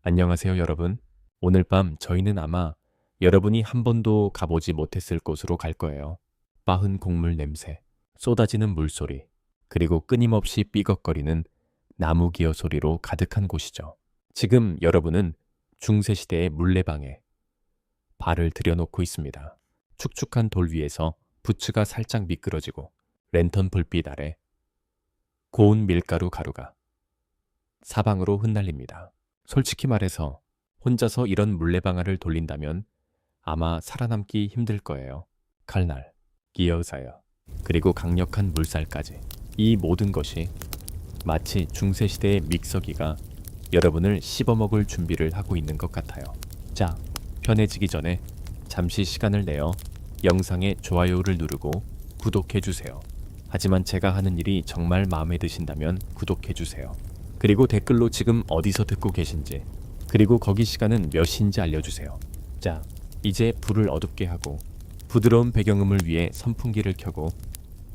안녕하세요, 여러분. 오늘 밤 저희는 아마 여러분이 한 번도 가보지 못했을 곳으로 갈 거예요. 빠흔 곡물 냄새, 쏟아지는 물소리, 그리고 끊임없이 삐걱거리는 나무 기어 소리로 가득한 곳이죠. 지금 여러분은 중세시대의 물레방에 발을 들여놓고 있습니다. 축축한 돌 위에서 부츠가 살짝 미끄러지고 랜턴 불빛 아래 고운 밀가루 가루가 사방으로 흩날립니다. 솔직히 말해서 혼자서 이런 물레방아를 돌린다면 아마 살아남기 힘들 거예요. 칼날, 기어사여, 그리고 강력한 물살까지. 이 모든 것이 마치 중세시대의 믹서기가 여러분을 씹어먹을 준비를 하고 있는 것 같아요. 자, 편해지기 전에 잠시 시간을 내어 영상에 좋아요를 누르고 구독해주세요. 하지만 제가 하는 일이 정말 마음에 드신다면 구독해주세요. 그리고 댓글로 지금 어디서 듣고 계신지, 그리고 거기 시간은 몇 시인지 알려주세요. 자, 이제 불을 어둡게 하고 부드러운 배경음을 위해 선풍기를 켜고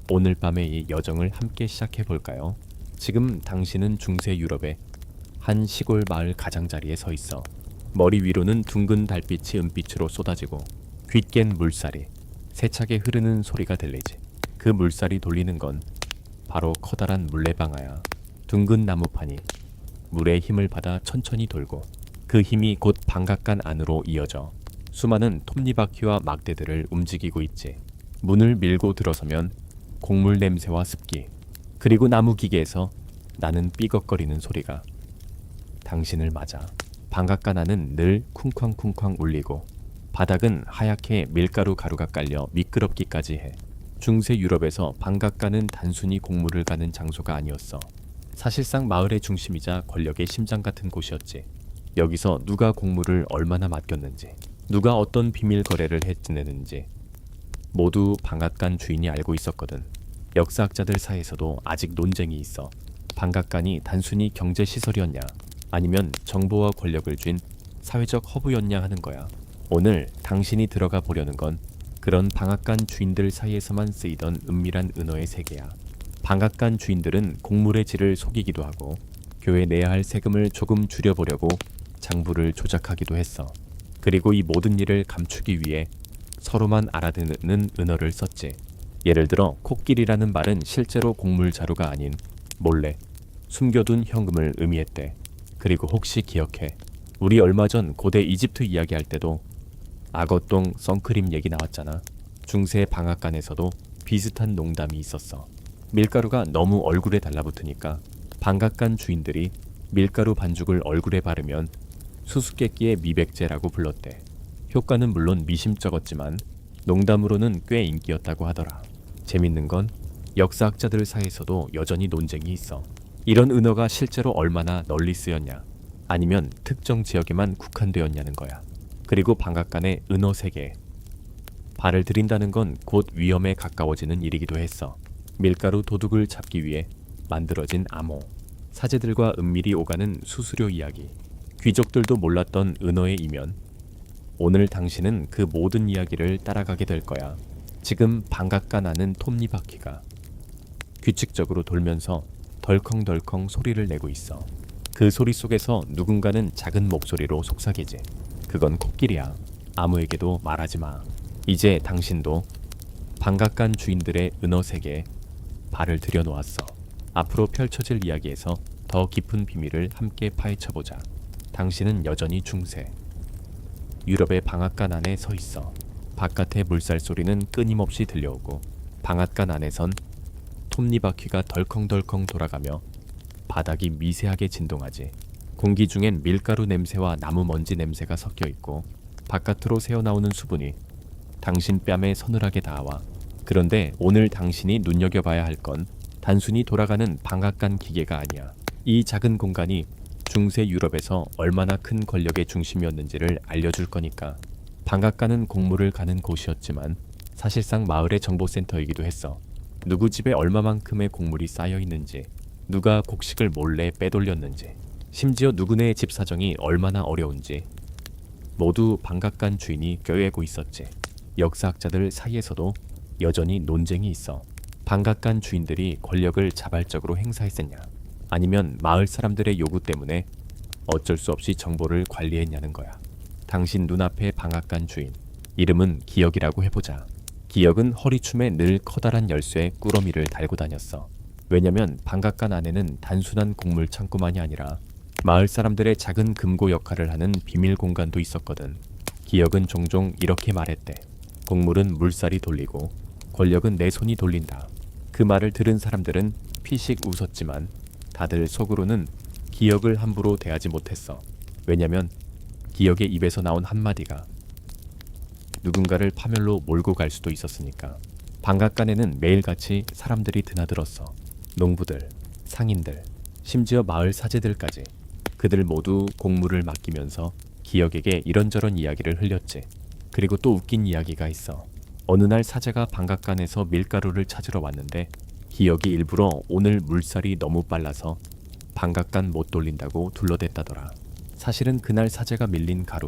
오늘 밤의 이 여정을 함께 시작해 볼까요? 지금 당신은 중세 유럽의 한 시골 마을 가장자리에 서 있어. 머리 위로는 둥근 달빛이 은빛으로 쏟아지고 귓깬 물살이 세차게 흐르는 소리가 들리지. 그 물살이 돌리는 건 바로 커다란 물레방아야. 둥근 나무판이 물의 힘을 받아 천천히 돌고 그 힘이 곧 방앗간 안으로 이어져 수많은 톱니바퀴와 막대들을 움직이고 있지. 문을 밀고 들어서면 곡물 냄새와 습기, 그리고 나무 기계에서 나는 삐걱거리는 소리가 당신을 맞아. 방앗간 안은 늘 쿵쾅쿵쾅 울리고 바닥은 하얗게 밀가루 가루가 깔려 미끄럽기까지 해. 중세 유럽에서 방앗간은 단순히 곡물을 가는 장소가 아니었어. 사실상 마을의 중심이자 권력의 심장 같은 곳이었지. 여기서 누가 곡물을 얼마나 맡겼는지, 누가 어떤 비밀 거래를 해지내는지 모두 방앗간 주인이 알고 있었거든. 역사학자들 사이에서도 아직 논쟁이 있어. 방앗간이 단순히 경제 시설이었냐, 아니면 정보와 권력을 쥔 사회적 허브였냐 하는 거야. 오늘 당신이 들어가 보려는 건 그런 방앗간 주인들 사이에서만 쓰이던 은밀한 은어의 세계야. 방앗간 주인들은 곡물의 질을 속이기도 하고 교회 내야 할 세금을 조금 줄여보려고 장부를 조작하기도 했어. 그리고 이 모든 일을 감추기 위해 서로만 알아듣는 은어를 썼지. 예를 들어 코끼리라는 말은 실제로 곡물 자루가 아닌 몰래 숨겨둔 현금을 의미했대. 그리고 혹시 기억해? 우리 얼마 전 고대 이집트 이야기할 때도 악어똥 선크림 얘기 나왔잖아. 중세 방앗간에서도 비슷한 농담이 있었어. 밀가루가 너무 얼굴에 달라붙으니까 방앗간 주인들이 밀가루 반죽을 얼굴에 바르면 수수께끼의 미백제라고 불렀대. 효과는 물론 미심쩍었지만 농담으로는 꽤 인기였다고 하더라. 재밌는 건 역사학자들 사이에서도 여전히 논쟁이 있어. 이런 은어가 실제로 얼마나 널리 쓰였냐, 아니면 특정 지역에만 국한되었냐는 거야. 그리고 방앗간의 은어 세계, 발을 들인다는 건 곧 위험에 가까워지는 일이기도 했어. 밀가루 도둑을 잡기 위해 만들어진 암호, 사제들과 은밀히 오가는 수수료 이야기, 귀족들도 몰랐던 은어의 이면. 오늘 당신은 그 모든 이야기를 따라가게 될 거야. 지금 방앗간 안은 톱니바퀴가 규칙적으로 돌면서 덜컹덜컹 소리를 내고 있어. 그 소리 속에서 누군가는 작은 목소리로 속삭이지. 그건 코끼리야. 아무에게도 말하지 마. 이제 당신도 방앗간 주인들의 은어 세계에 발을 들여놓았어. 앞으로 펼쳐질 이야기에서 더 깊은 비밀을 함께 파헤쳐보자. 당신은 여전히 중세 유럽의 방앗간 안에 서 있어. 바깥의 물살 소리는 끊임없이 들려오고 방앗간 안에선 톱니바퀴가 덜컹덜컹 돌아가며 바닥이 미세하게 진동하지. 공기 중엔 밀가루 냄새와 나무 먼지 냄새가 섞여 있고 바깥으로 새어나오는 수분이 당신 뺨에 서늘하게 닿아와. 그런데 오늘 당신이 눈여겨봐야 할 건 단순히 돌아가는 방앗간 기계가 아니야. 이 작은 공간이 중세 유럽에서 얼마나 큰 권력의 중심이었는지를 알려줄 거니까. 방앗간은 곡물을 가는 곳이었지만 사실상 마을의 정보센터이기도 했어. 누구 집에 얼마만큼의 곡물이 쌓여 있는지, 누가 곡식을 몰래 빼돌렸는지, 심지어 누구네의 집 사정이 얼마나 어려운지 모두 방앗간 주인이 꿰고 있었지. 역사학자들 사이에서도 여전히 논쟁이 있어. 방앗간 주인들이 권력을 자발적으로 행사했었냐, 아니면 마을 사람들의 요구 때문에 어쩔 수 없이 정보를 관리했냐는 거야. 당신 눈앞의 방앗간 주인, 이름은 기억이라고 해보자. 기억은 허리춤에 늘 커다란 열쇠 꾸러미를 달고 다녔어. 왜냐면 방앗간 안에는 단순한 곡물 창고만이 아니라 마을 사람들의 작은 금고 역할을 하는 비밀 공간도 있었거든. 기억은 종종 이렇게 말했대. 곡물은 물살이 돌리고 권력은 내 손이 돌린다. 그 말을 들은 사람들은 피식 웃었지만 다들 속으로는 기억을 함부로 대하지 못했어. 왜냐면 기억의 입에서 나온 한마디가 누군가를 파멸로 몰고 갈 수도 있었으니까. 방앗간에는 매일같이 사람들이 드나들었어. 농부들, 상인들, 심지어 마을 사제들까지. 그들 모두 곡물을 맡기면서 기억에게 이런저런 이야기를 흘렸지. 그리고 또 웃긴 이야기가 있어. 어느 날 사제가 방앗간에서 밀가루를 찾으러 왔는데 기억이 일부러 오늘 물살이 너무 빨라서 방앗간 못 돌린다고 둘러댔다더라. 사실은 그날 사제가 밀린 가루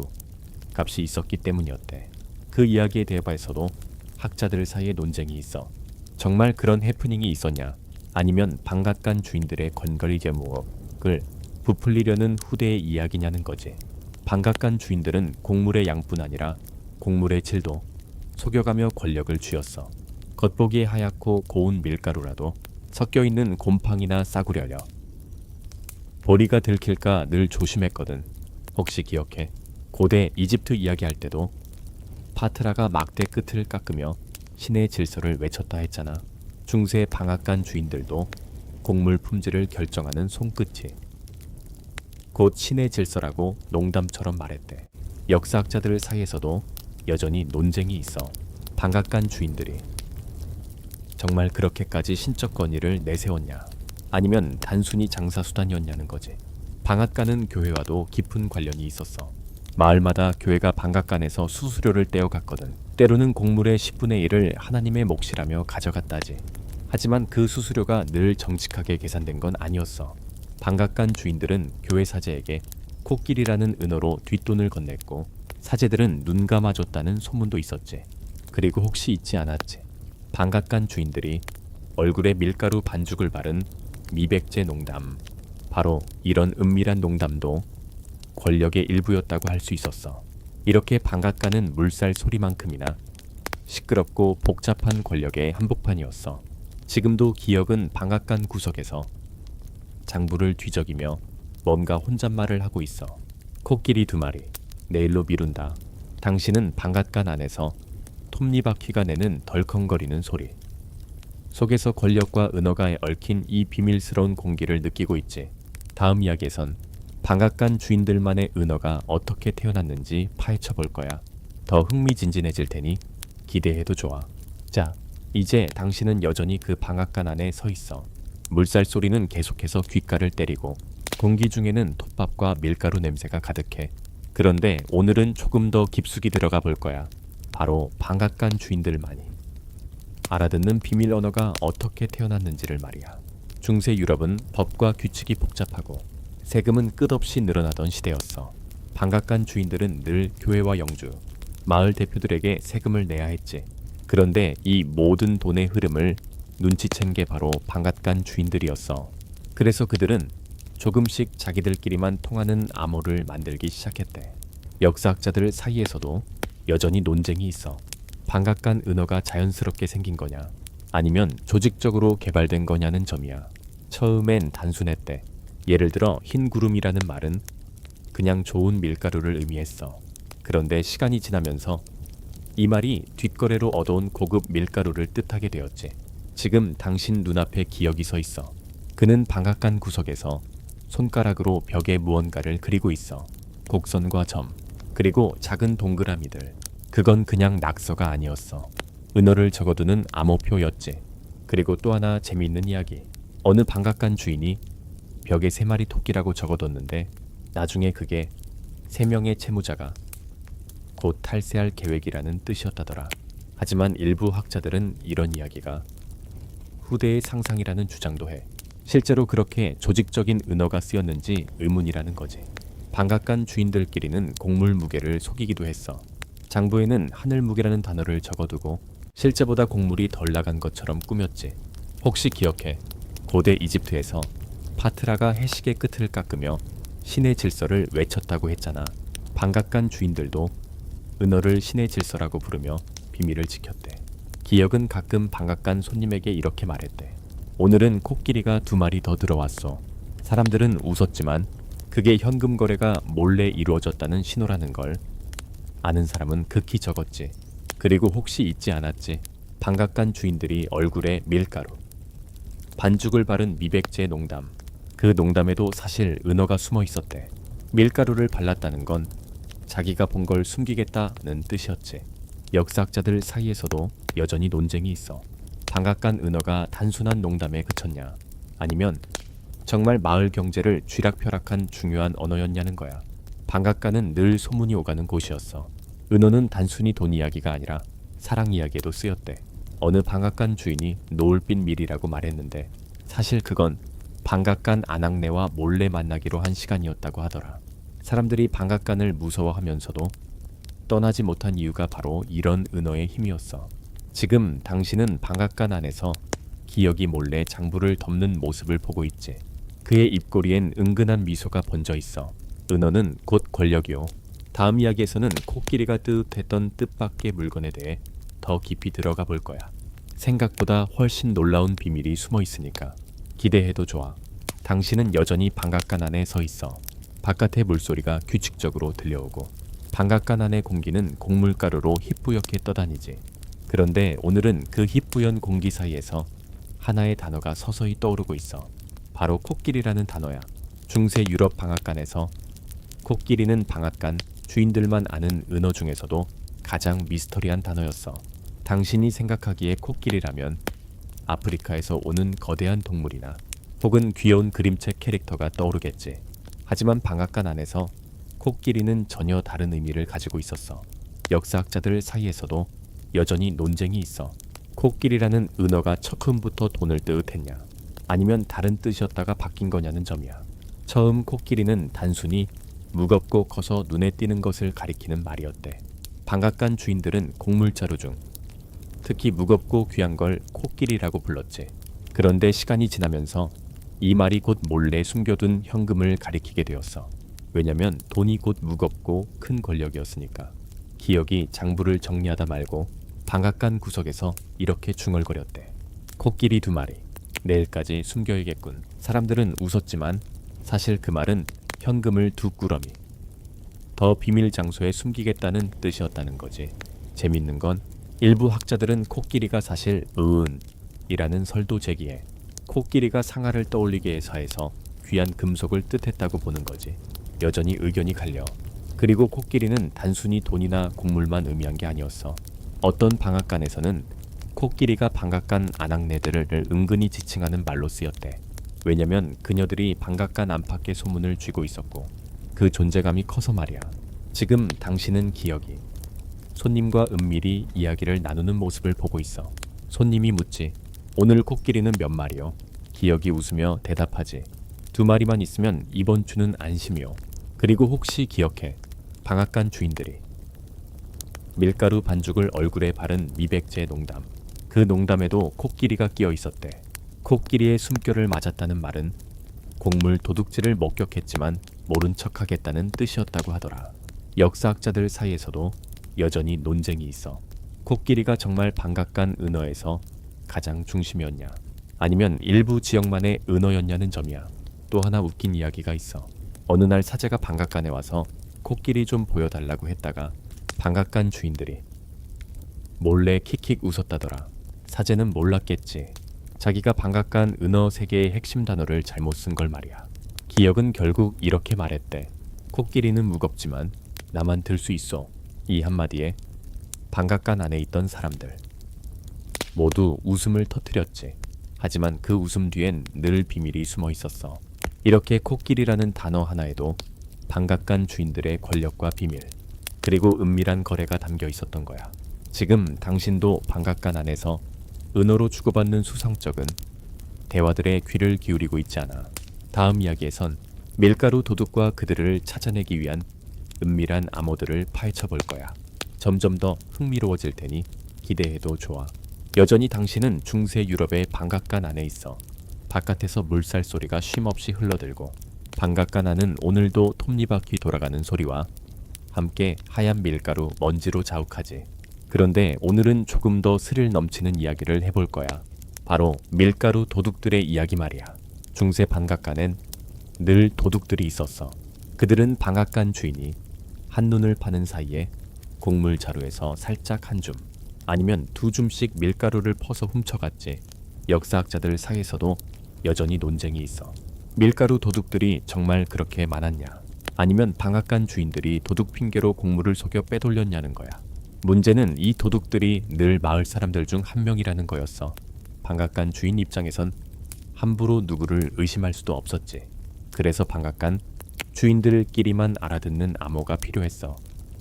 값이 있었기 때문이었대. 그 이야기에 대해서도 학자들 사이에 논쟁이 있어. 정말 그런 해프닝이 있었냐, 아니면 방앗간 주인들의 건거리 제목을 부풀리려는 후대의 이야기냐는 거지. 방앗간 주인들은 곡물의 양뿐 아니라 곡물의 질도 속여가며 권력을 쥐었어. 겉보기에 하얗고 고운 밀가루라도 섞여있는 곰팡이나 싸구려려 보리가 들킬까 늘 조심했거든. 혹시 기억해? 고대 이집트 이야기할 때도 파트라가 막대 끝을 깎으며 신의 질서를 외쳤다 했잖아. 중세 방앗간 주인들도 곡물 품질을 결정하는 손끝이 곧 신의 질서라고 농담처럼 말했대. 역사학자들 사이에서도 여전히 논쟁이 있어. 방앗간 주인들이 정말 그렇게까지 신적 권위를 내세웠냐, 아니면 단순히 장사수단이었냐는 거지. 방앗간은 교회와도 깊은 관련이 있었어. 마을마다 교회가 방앗간에서 수수료를 떼어갔거든. 때로는 곡물의 10분의 1을 하나님의 몫이라며 가져갔다지. 하지만 그 수수료가 늘 정직하게 계산된 건 아니었어. 방앗간 주인들은 교회 사제에게 코끼리라는 은어로 뒷돈을 건넸고 사제들은 눈 감아줬다는 소문도 있었지. 그리고 혹시 잊지 않았지? 방앗간 주인들이 얼굴에 밀가루 반죽을 바른 미백제 농담, 바로 이런 은밀한 농담도 권력의 일부였다고 할 수 있었어. 이렇게 방앗간은 물살 소리만큼이나 시끄럽고 복잡한 권력의 한복판이었어. 지금도 기억은 방앗간 구석에서 장부를 뒤적이며 뭔가 혼잣말을 하고 있어. 코끼리 2마리, 내일로 미룬다. 당신은 방앗간 안에서 톱니바퀴가 내는 덜컹거리는 소리 속에서 권력과 은어가 얽힌 이 비밀스러운 공기를 느끼고 있지. 다음 이야기에선 방앗간 주인들만의 은어가 어떻게 태어났는지 파헤쳐 볼 거야. 더 흥미진진해질 테니 기대해도 좋아. 자, 이제 당신은 여전히 그 방앗간 안에 서 있어. 물살 소리는 계속해서 귓가를 때리고 공기 중에는 톱밥과 밀가루 냄새가 가득해. 그런데 오늘은 조금 더 깊숙이 들어가 볼 거야. 바로 방앗간 주인들만이 알아듣는 비밀 언어가 어떻게 태어났는지를 말이야. 중세 유럽은 법과 규칙이 복잡하고 세금은 끝없이 늘어나던 시대였어. 방앗간 주인들은 늘 교회와 영주, 마을 대표들에게 세금을 내야 했지. 그런데 이 모든 돈의 흐름을 눈치챈 게 바로 방앗간 주인들이었어. 그래서 그들은 조금씩 자기들끼리만 통하는 암호를 만들기 시작했대. 역사학자들 사이에서도 여전히 논쟁이 있어. 방앗간 은어가 자연스럽게 생긴 거냐, 아니면 조직적으로 개발된 거냐는 점이야. 처음엔 단순했대. 예를 들어 흰 구름이라는 말은 그냥 좋은 밀가루를 의미했어. 그런데 시간이 지나면서 이 말이 뒷거래로 얻어온 고급 밀가루를 뜻하게 되었지. 지금 당신 눈앞에 기억이 서 있어. 그는 방앗간 구석에서 손가락으로 벽에 무언가를 그리고 있어. 곡선과 점, 그리고 작은 동그라미들. 그건 그냥 낙서가 아니었어. 은어를 적어두는 암호표였지. 그리고 또 하나 재미있는 이야기. 어느 방앗간 주인이 벽에 3마리 토끼라고 적어뒀는데 나중에 그게 3명의 채무자가 곧 탈세할 계획이라는 뜻이었다더라. 하지만 일부 학자들은 이런 이야기가 후대의 상상이라는 주장도 해. 실제로 그렇게 조직적인 은어가 쓰였는지 의문이라는 거지. 방앗간 주인들끼리는 곡물 무게를 속이기도 했어. 장부에는 하늘 무게라는 단어를 적어두고 실제보다 곡물이 덜 나간 것처럼 꾸몄지. 혹시 기억해? 고대 이집트에서 파트라가 해식의 끝을 깎으며 신의 질서를 외쳤다고 했잖아. 방앗간 주인들도 은어를 신의 질서라고 부르며 비밀을 지켰대. 기억은 가끔 방앗간 손님에게 이렇게 말했대. 오늘은 코끼리가 2마리 더 들어왔어. 사람들은 웃었지만 그게 현금 거래가 몰래 이루어졌다는 신호라는 걸 아는 사람은 극히 적었지. 그리고 혹시 잊지 않았지. 방앗간 주인들이 얼굴에 밀가루, 반죽을 바른 미백제 농담. 그 농담에도 사실 은어가 숨어 있었대. 밀가루를 발랐다는 건 자기가 본 걸 숨기겠다는 뜻이었지. 역사학자들 사이에서도 여전히 논쟁이 있어. 방앗간 은어가 단순한 농담에 그쳤냐, 아니면 정말 마을 경제를 쥐락펴락한 중요한 언어였냐는 거야. 방앗간은 늘 소문이 오가는 곳이었어. 은어는 단순히 돈 이야기가 아니라 사랑 이야기에도 쓰였대. 어느 방앗간 주인이 노을빛 밀이라고 말했는데 사실 그건 방앗간 아낙네와 몰래 만나기로 한 시간이었다고 하더라. 사람들이 방앗간을 무서워하면서도 떠나지 못한 이유가 바로 이런 은어의 힘이었어. 지금 당신은 방앗간 안에서 기억이 몰래 장부를 덮는 모습을 보고 있지. 그의 입꼬리엔 은근한 미소가 번져 있어. 은어는 곧 권력이요. 다음 이야기에서는 코끼리가 뜻했던 뜻밖의 물건에 대해 더 깊이 들어가 볼 거야. 생각보다 훨씬 놀라운 비밀이 숨어 있으니까 기대해도 좋아. 당신은 여전히 방앗간 안에 서 있어. 바깥의 물소리가 규칙적으로 들려오고 방앗간 안의 공기는 곡물가루로 희뿌옇게 떠다니지. 그런데 오늘은 그 희뿌연 공기 사이에서 하나의 단어가 서서히 떠오르고 있어. 바로 코끼리라는 단어야. 중세 유럽 방앗간에서 코끼리는 방앗간 주인들만 아는 은어 중에서도 가장 미스터리한 단어였어. 당신이 생각하기에 코끼리라면 아프리카에서 오는 거대한 동물이나 혹은 귀여운 그림책 캐릭터가 떠오르겠지. 하지만 방앗간 안에서 코끼리는 전혀 다른 의미를 가지고 있었어. 역사학자들 사이에서도 여전히 논쟁이 있어. 코끼리라는 은어가 처음부터 돈을 뜻했냐, 아니면 다른 뜻이었다가 바뀐 거냐는 점이야. 처음 코끼리는 단순히 무겁고 커서 눈에 띄는 것을 가리키는 말이었대. 방앗간 주인들은 곡물자루 중 특히 무겁고 귀한 걸 코끼리라고 불렀지. 그런데 시간이 지나면서 이 말이 곧 몰래 숨겨둔 현금을 가리키게 되었어. 왜냐면 돈이 곧 무겁고 큰 권력이었으니까. 기억이 장부를 정리하다 말고 방앗간 구석에서 이렇게 중얼거렸대. 코끼리 2마리, 내일까지 숨겨야겠군. 사람들은 웃었지만 사실 그 말은 현금을 2꾸러미 더 비밀 장소에 숨기겠다는 뜻이었다는 거지. 재밌는 건 일부 학자들은 코끼리가 사실 은이라는 설도 제기해. 코끼리가 상아를 떠올리게 해서 귀한 금속을 뜻했다고 보는 거지. 여전히 의견이 갈려. 그리고 코끼리는 단순히 돈이나 곡물만 의미한 게 아니었어. 어떤 방앗간에서는 코끼리가 방앗간 아낙네들을 은근히 지칭하는 말로 쓰였대. 왜냐면 그녀들이 방앗간 안팎의 소문을 쥐고 있었고 그 존재감이 커서 말이야. 지금 당신은 기억이 손님과 은밀히 이야기를 나누는 모습을 보고 있어. 손님이 묻지. 오늘 코끼리는 몇 마리요? 기억이 웃으며 대답하지. 2마리만 있으면 이번 주는 안심이요. 그리고 혹시 기억해. 방앗간 주인들이 밀가루 반죽을 얼굴에 바른 미백제 농담. 그 농담에도 코끼리가 끼어 있었대. 코끼리의 숨결을 맞았다는 말은 곡물 도둑질을 목격했지만 모른 척하겠다는 뜻이었다고 하더라. 역사학자들 사이에서도 여전히 논쟁이 있어. 코끼리가 정말 방앗간 은어에서 가장 중심이었냐, 아니면 일부 지역만의 은어였냐는 점이야. 또 하나 웃긴 이야기가 있어. 어느 날 사제가 방앗간에 와서 코끼리 좀 보여달라고 했다가 방앗간 주인들이 몰래 킥킥 웃었다더라. 사제는 몰랐겠지. 자기가 방앗간 은어 세계의 핵심 단어를 잘못 쓴 걸 말이야. 기억은 결국 이렇게 말했대. 코끼리는 무겁지만 나만 들 수 있어. 이 한마디에 방앗간 안에 있던 사람들 모두 웃음을 터뜨렸지. 하지만 그 웃음 뒤엔 늘 비밀이 숨어 있었어. 이렇게 코끼리라는 단어 하나에도 방앗간 주인들의 권력과 비밀, 그리고 은밀한 거래가 담겨 있었던 거야. 지금 당신도 방앗간 안에서 은어로 주고받는 수상쩍은 대화들의 귀를 기울이고 있지 않아. 다음 이야기에선 밀가루 도둑과 그들을 찾아내기 위한 은밀한 암호들을 파헤쳐 볼 거야. 점점 더 흥미로워질 테니 기대해도 좋아. 여전히 당신은 중세 유럽의 방앗간 안에 있어. 바깥에서 물살 소리가 쉼없이 흘러들고 방앗간 안은 오늘도 톱니바퀴 돌아가는 소리와 함께 하얀 밀가루 먼지로 자욱하지. 그런데 오늘은 조금 더 스릴 넘치는 이야기를 해볼 거야. 바로 밀가루 도둑들의 이야기 말이야. 중세 방앗간엔 늘 도둑들이 있었어. 그들은 방앗간 주인이 한눈을 파는 사이에 곡물 자루에서 살짝 한 줌, 아니면 두 줌씩 밀가루를 퍼서 훔쳐갔지. 역사학자들 사이에서도 여전히 논쟁이 있어. 밀가루 도둑들이 정말 그렇게 많았냐? 아니면 방앗간 주인들이 도둑 핑계로 곡물을 속여 빼돌렸냐는 거야. 문제는 이 도둑들이 늘 마을 사람들 중 한 명이라는 거였어. 방앗간 주인 입장에선 함부로 누구를 의심할 수도 없었지. 그래서 방앗간 주인들끼리만 알아듣는 암호가 필요했어.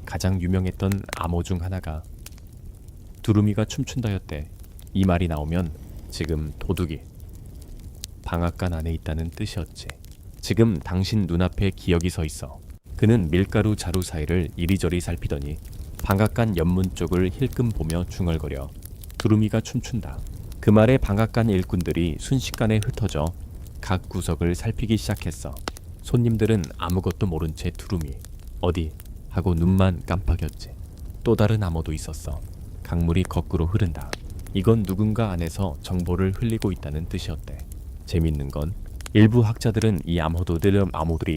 가장 유명했던 암호 중 하나가 두루미가 춤춘다였대. 이 말이 나오면 지금 도둑이 방앗간 안에 있다는 뜻이었지. 지금 당신 눈앞에 기억이 서 있어. 그는 밀가루 자루 사이를 이리저리 살피더니 방앗간 연문 쪽을 힐끔 보며 중얼거려 두루미가 춤춘다. 그 말에 방앗간 일꾼들이 순식간에 흩어져 각 구석을 살피기 시작했어. 손님들은 아무것도 모른 채 두루미 어디 하고 눈만 깜빡였지. 또 다른 암호도 있었어. 강물이 거꾸로 흐른다. 이건 누군가 안에서 정보를 흘리고 있다는 뜻이었대. 재밌는 건 일부 학자들은 이 암호들이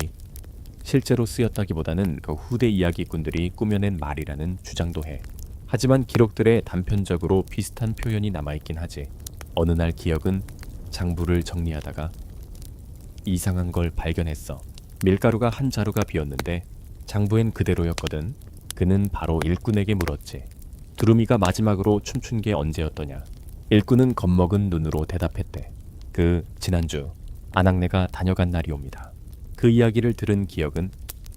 실제로 쓰였다기보다는 그 후대 이야기꾼들이 꾸며낸 말이라는 주장도 해. 하지만 기록들에 단편적으로 비슷한 표현이 남아있긴 하지. 어느 날 기억은 장부를 정리하다가 이상한 걸 발견했어. 밀가루가 한 자루가 비었는데 장부엔 그대로였거든. 그는 바로 일꾼에게 물었지. 두루미가 마지막으로 춤춘 게 언제였더냐. 일꾼은 겁먹은 눈으로 대답했대. 지난주 아낙네가 다녀간 날이옵니다. 그 이야기를 들은 기억은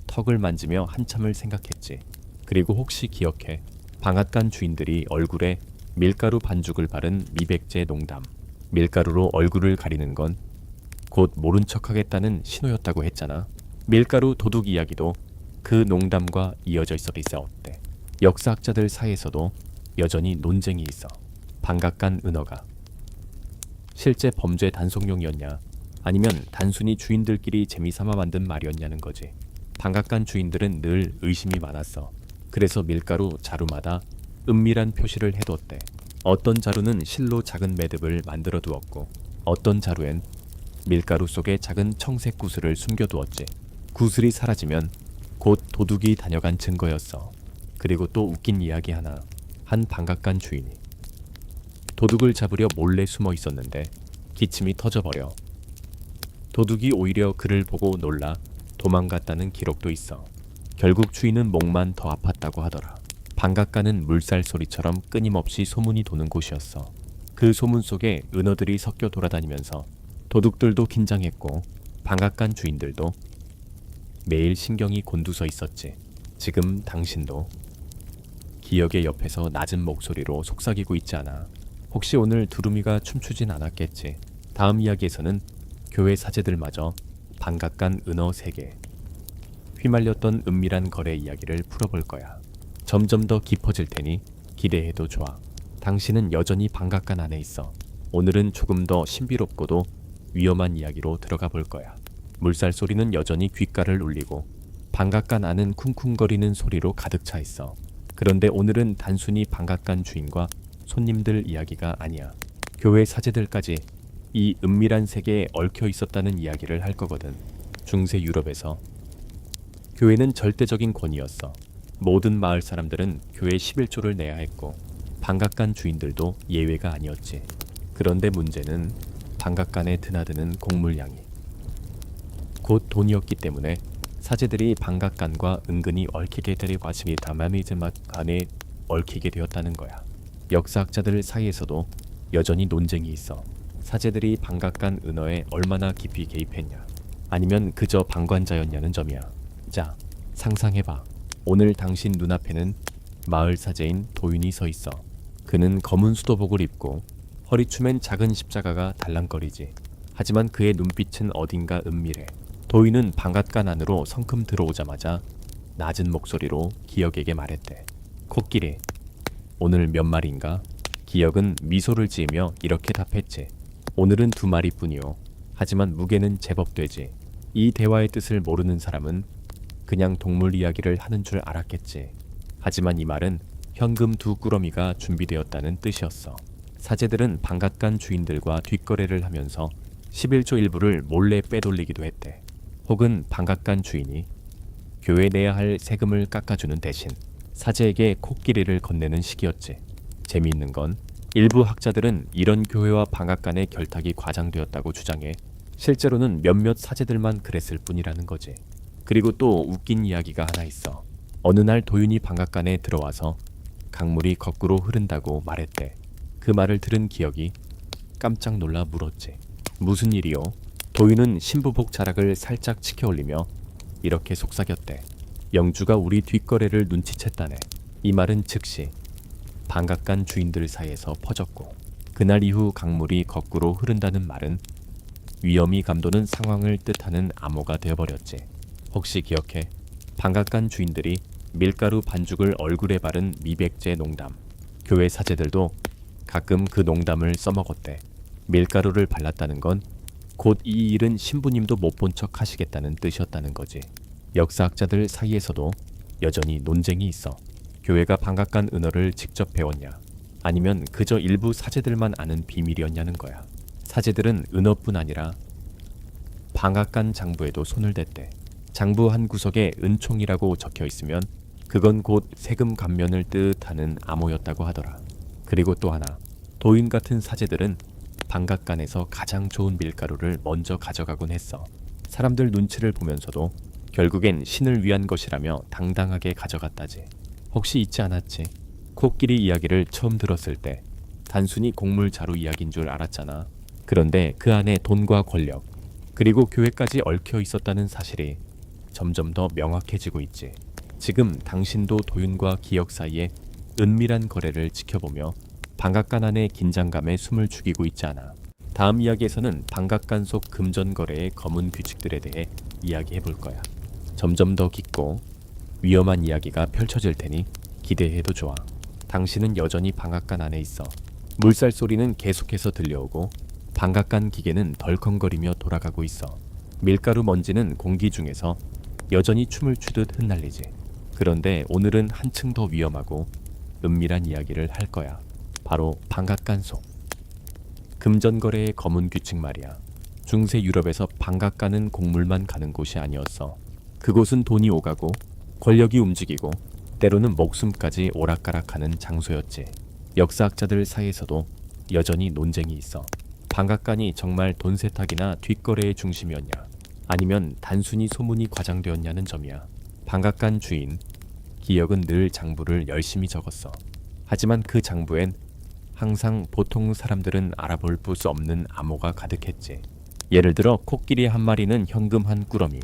턱을 만지며 한참을 생각했지. 그리고 혹시 기억해? 방앗간 주인들이 얼굴에 밀가루 반죽을 바른 미백제 농담. 밀가루로 얼굴을 가리는 건 곧 모른 척하겠다는 신호였다고 했잖아. 밀가루 도둑 이야기도 그 농담과 이어져 있었대. 역사학자들 사이에서도 여전히 논쟁이 있어. 방앗간 은어가 실제 범죄 단속용이었냐, 아니면 단순히 주인들끼리 재미삼아 만든 말이었냐는 거지. 방앗간 주인들은 늘 의심이 많았어. 그래서 밀가루 자루마다 은밀한 표시를 해두었대. 어떤 자루는 실로 작은 매듭을 만들어 두었고, 어떤 자루엔 밀가루 속에 작은 청색 구슬을 숨겨두었지. 구슬이 사라지면 곧 도둑이 다녀간 증거였어. 그리고 또 웃긴 이야기 하나. 한 방앗간 주인이 도둑을 잡으려 몰래 숨어 있었는데 기침이 터져버려. 도둑이 오히려 그를 보고 놀라 도망갔다는 기록도 있어. 결국 주인은 목만 더 아팠다고 하더라. 방앗간은 물살 소리처럼 끊임없이 소문이 도는 곳이었어. 그 소문 속에 은어들이 섞여 돌아다니면서 도둑들도 긴장했고 방앗간 주인들도 매일 신경이 곤두서 있었지. 지금 당신도 기억의 옆에서 낮은 목소리로 속삭이고 있지 않아. 혹시 오늘 두루미가 춤추진 않았겠지. 다음 이야기에서는 교회 사제들마저 방앗간 은어 세계, 휘말렸던 은밀한 거래 이야기를 풀어볼 거야. 점점 더 깊어질 테니 기대해도 좋아. 당신은 여전히 방앗간 안에 있어. 오늘은 조금 더 신비롭고도 위험한 이야기로 들어가 볼 거야. 물살 소리는 여전히 귓가를 울리고 방앗간 안은 쿵쿵거리는 소리로 가득 차 있어. 그런데 오늘은 단순히 방앗간 주인과 손님들 이야기가 아니야. 교회 사제들까지 이 은밀한 세계에 얽혀 있었다는 이야기를 할 거거든. 중세 유럽에서 교회는 절대적인 권위였어. 모든 마을 사람들은 교회 11조를 내야 했고 방앗간 주인들도 예외가 아니었지. 그런데 문제는 방앗간에 드나드는 곡물량이 곧 돈이었기 때문에 사제들이 방앗간과 은근히 얽히게 될 과실이 다마미즈맛간에 얽히게 되었다는 거야. 역사학자들 사이에서도 여전히 논쟁이 있어. 사제들이 방앗간 은어에 얼마나 깊이 개입했냐, 아니면 그저 방관자였냐는 점이야. 자, 상상해봐. 오늘 당신 눈앞에는 마을 사제인 도윤이 서 있어. 그는 검은 수도복을 입고 허리춤엔 작은 십자가가 달랑거리지. 하지만 그의 눈빛은 어딘가 은밀해. 도윤은 방앗간 안으로 성큼 들어오자마자 낮은 목소리로 기억에게 말했대. 코끼리, 오늘 몇 마리인가? 기억은 미소를 지으며 이렇게 답했지. 오늘은 2마리뿐이요. 하지만 무게는 제법 되지. 이 대화의 뜻을 모르는 사람은 그냥 동물 이야기를 하는 줄 알았겠지. 하지만 이 말은 현금 2꾸러미가 준비되었다는 뜻이었어. 사제들은 방앗간 주인들과 뒷거래를 하면서 11조 일부를 몰래 빼돌리기도 했대. 혹은 방앗간 주인이 교회에 내야 할 세금을 깎아주는 대신 사제에게 코끼리를 건네는 식이었지. 재미있는 건 일부 학자들은 이런 교회와 방앗간의 결탁이 과장되었다고 주장해 실제로는 몇몇 사제들만 그랬을 뿐이라는 거지. 그리고 또 웃긴 이야기가 하나 있어. 어느 날 도윤이 방앗간에 들어와서 강물이 거꾸로 흐른다고 말했대. 그 말을 들은 기억이 깜짝 놀라 물었지. 무슨 일이요? 도윤은 신부복 자락을 살짝 치켜 올리며 이렇게 속삭였대. 영주가 우리 뒷거래를 눈치챘다네. 이 말은 즉시 방앗간 주인들 사이에서 퍼졌고, 그날 이후 강물이 거꾸로 흐른다는 말은 위험이 감도는 상황을 뜻하는 암호가 되어버렸지. 혹시 기억해? 방앗간 주인들이 밀가루 반죽을 얼굴에 바른 미백제 농담. 교회 사제들도 가끔 그 농담을 써먹었대. 밀가루를 발랐다는 건 곧 이 일은 신부님도 못 본 척 하시겠다는 뜻이었다는 거지. 역사학자들 사이에서도 여전히 논쟁이 있어. 교회가 방앗간 은어를 직접 배웠냐, 아니면 그저 일부 사제들만 아는 비밀이었냐는 거야. 사제들은 은어뿐 아니라 방앗간 장부에도 손을 댔대. 장부 한 구석에 은총이라고 적혀 있으면 그건 곧 세금 감면을 뜻하는 암호였다고 하더라. 그리고 또 하나, 도인 같은 사제들은 방앗간에서 가장 좋은 밀가루를 먼저 가져가곤 했어. 사람들 눈치를 보면서도 결국엔 신을 위한 것이라며 당당하게 가져갔다지. 혹시 잊지 않았지? 코끼리 이야기를 처음 들었을 때 단순히 곡물 자루 이야기인 줄 알았잖아. 그런데 그 안에 돈과 권력, 그리고 교회까지 얽혀 있었다는 사실이 점점 더 명확해지고 있지. 지금 당신도 도윤과 기억 사이에 은밀한 거래를 지켜보며 방앗간 안의 긴장감에 숨을 죽이고 있지 않아. 다음 이야기에서는 방앗간 속 금전 거래의 검은 규칙들에 대해 이야기해 볼 거야. 점점 더 깊고 위험한 이야기가 펼쳐질 테니 기대해도 좋아. 당신은 여전히 방앗간 안에 있어. 물살 소리는 계속해서 들려오고 방앗간 기계는 덜컹거리며 돌아가고 있어. 밀가루 먼지는 공기 중에서 여전히 춤을 추듯 흩날리지. 그런데 오늘은 한층 더 위험하고 은밀한 이야기를 할 거야. 바로 방앗간 속 금전거래의 검은 규칙 말이야. 중세 유럽에서 방앗간은 곡물만 가는 곳이 아니었어. 그곳은 돈이 오가고 권력이 움직이고 때로는 목숨까지 오락가락하는 장소였지. 역사학자들 사이에서도 여전히 논쟁이 있어. 방앗간이 정말 돈 세탁이나 뒷거래의 중심이었냐, 아니면 단순히 소문이 과장되었냐는 점이야. 방앗간 주인 기억은 늘 장부를 열심히 적었어. 하지만 그 장부엔 항상 보통 사람들은 알아볼 수 없는 암호가 가득했지. 예를 들어 코끼리 한 마리는 현금 한 꾸러미,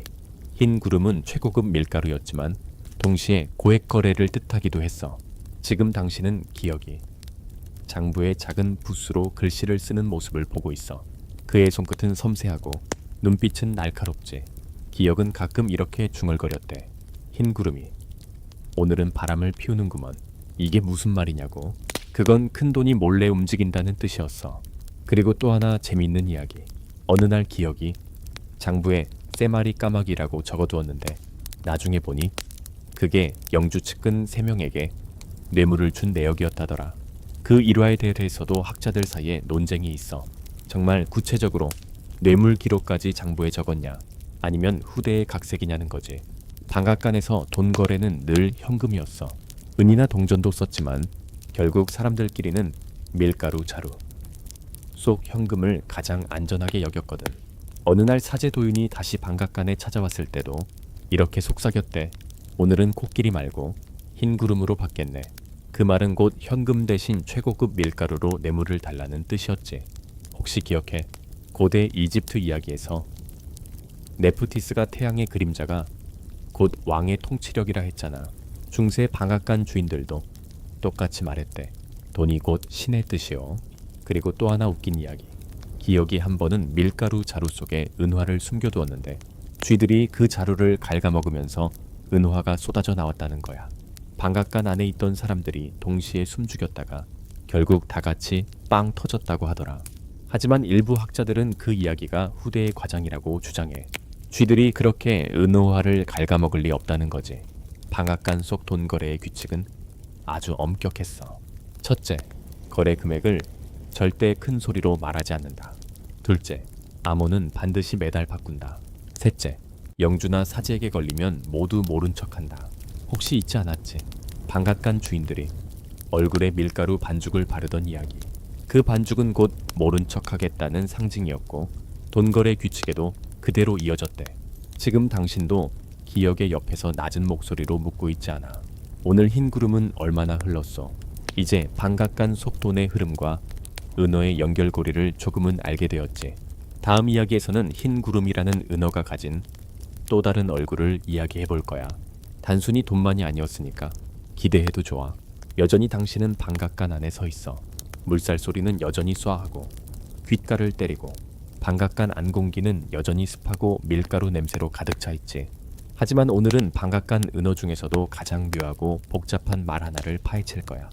흰 구름은 최고급 밀가루였지만 동시에 고액 거래를 뜻하기도 했어. 지금 당신은 기억이 장부에 작은 붓으로 글씨를 쓰는 모습을 보고 있어. 그의 손끝은 섬세하고 눈빛은 날카롭지. 기억은 가끔 이렇게 중얼거렸대. 흰 구름이 오늘은 바람을 피우는구먼. 이게 무슨 말이냐고. 그건 큰 돈이 몰래 움직인다는 뜻이었어. 그리고 또 하나 재미있는 이야기. 어느 날 기억이 장부에 쎄마리 까마귀라고 적어두었는데 나중에 보니 그게 영주 측근 3명에게 뇌물을 준 내역이었다더라. 그 일화에 대해서도 학자들 사이에 논쟁이 있어. 정말 구체적으로 뇌물 기록까지 장부에 적었냐, 아니면 후대의 각색이냐는 거지. 방앗간에서 돈 거래는 늘 현금이었어. 은이나 동전도 썼지만 결국 사람들끼리는 밀가루 자루 속 현금을 가장 안전하게 여겼거든. 어느 날 사제 도윤이 다시 방앗간에 찾아왔을 때도 이렇게 속삭였대. 오늘은 코끼리 말고 흰 구름으로 받겠네. 그 말은 곧 현금 대신 최고급 밀가루로 뇌물을 달라는 뜻이었지. 혹시 기억해? 고대 이집트 이야기에서 네프티스가 태양의 그림자가 곧 왕의 통치력이라 했잖아. 중세 방앗간 주인들도 똑같이 말했대. 돈이 곧 신의 뜻이요. 그리고 또 하나 웃긴 이야기. 기억이 한 번은 밀가루 자루 속에 은화를 숨겨두었는데 쥐들이 그 자루를 갉아먹으면서 은화가 쏟아져 나왔다는 거야. 방앗간 안에 있던 사람들이 동시에 숨죽였다가 결국 다 같이 빵 터졌다고 하더라. 하지만 일부 학자들은 그 이야기가 후대의 과장이라고 주장해. 쥐들이 그렇게 은호화를 갉아먹을 리 없다는 거지. 방앗간 속 돈거래의 규칙은 아주 엄격했어. 첫째, 거래 금액을 절대 큰 소리로 말하지 않는다. 둘째, 암호는 반드시 매달 바꾼다. 셋째, 영주나 사지에게 걸리면 모두 모른 척한다. 혹시 잊지 않았지? 방앗간 주인들이 얼굴에 밀가루 반죽을 바르던 이야기. 그 반죽은 곧 모른 척하겠다는 상징이었고 돈거래 규칙에도 그대로 이어졌대. 지금 당신도 기억의 옆에서 낮은 목소리로 묻고 있지 않아. 오늘 흰 구름은 얼마나 흘렀소? 이제 방앗간 속돈의 흐름과 은어의 연결고리를 조금은 알게 되었지. 다음 이야기에서는 흰 구름이라는 은어가 가진 또 다른 얼굴을 이야기해 볼 거야. 단순히 돈만이 아니었으니까 기대해도 좋아. 여전히 당신은 방앗간 안에 서 있어. 물살 소리는 여전히 쏴하고 귓가를 때리고 방앗간 안 공기는 여전히 습하고 밀가루 냄새로 가득 차 있지. 하지만 오늘은 방앗간 은어 중에서도 가장 묘하고 복잡한 말 하나를 파헤칠 거야.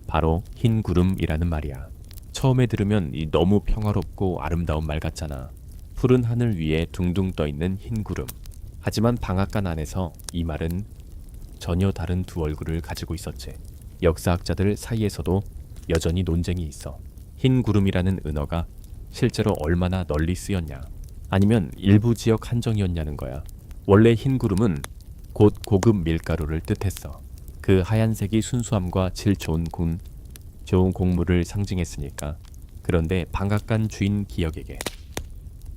바로 흰 구름이라는 말이야. 처음에 들으면 이 너무 평화롭고 아름다운 말 같잖아. 푸른 하늘 위에 둥둥 떠 있는 흰 구름. 하지만 방앗간 안에서 이 말은 전혀 다른 두 얼굴을 가지고 있었지. 역사학자들 사이에서도 여전히 논쟁이 있어. 흰 구름이라는 은어가 실제로 얼마나 널리 쓰였냐, 아니면 일부 지역 한정이었냐는 거야. 원래 흰 구름은 곧 고급 밀가루를 뜻했어. 그 하얀색이 순수함과 질 좋은 좋은 곡물을 상징했으니까. 그런데 방앗간 주인 기역에게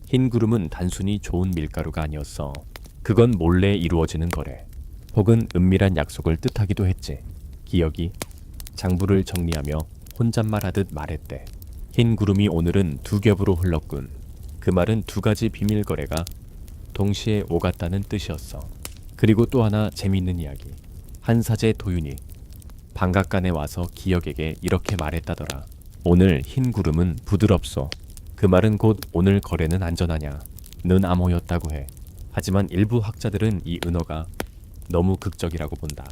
흰 구름은 단순히 좋은 밀가루가 아니었어. 그건 몰래 이루어지는 거래. 혹은 은밀한 약속을 뜻하기도 했지. 기역이 장부를 정리하며 혼잣말하듯 말했대. 흰 구름이 오늘은 두 겹으로 흘렀군. 그 말은 두 가지 비밀 거래가 동시에 오갔다는 뜻이었어. 그리고 또 하나 재미있는 이야기. 한 사제 도윤이 방앗간에 와서 기역에게 이렇게 말했다더라. 오늘 흰 구름은 부드럽소. 그 말은 곧 오늘 거래는 안전하냐 는 암호였다고 해. 하지만 일부 학자들은 이 은어가 너무 극적이라고 본다.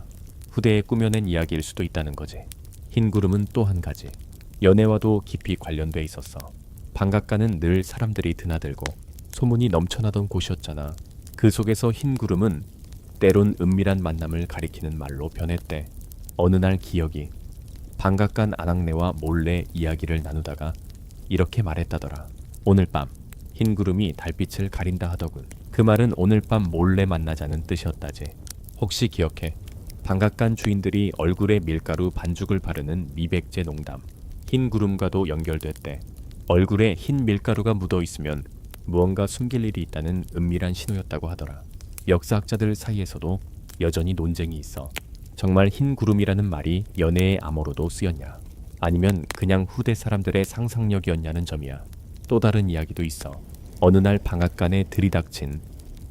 후대에 꾸며낸 이야기일 수도 있다는 거지. 흰 구름은 또 한 가지. 연애와도 깊이 관련돼 있었어. 방앗간은 늘 사람들이 드나들고 소문이 넘쳐나던 곳이었잖아. 그 속에서 흰 구름은 때론 은밀한 만남을 가리키는 말로 변했대. 어느 날 기역이 방앗간 안악내와 몰래 이야기를 나누다가 이렇게 말했다더라. 오늘 밤 흰 구름이 달빛을 가린다 하더군. 그 말은 오늘 밤 몰래 만나자는 뜻이었다지. 혹시 기억해? 방앗간 주인들이 얼굴에 밀가루 반죽을 바르는 미백제 농담. 흰 구름과도 연결됐대. 얼굴에 흰 밀가루가 묻어 있으면 무언가 숨길 일이 있다는 은밀한 신호였다고 하더라. 역사학자들 사이에서도 여전히 논쟁이 있어. 정말 흰 구름이라는 말이 연애의 암호로도 쓰였냐, 아니면 그냥 후대 사람들의 상상력이었냐는 점이야. 또 다른 이야기도 있어. 어느 날 방앗간에 들이닥친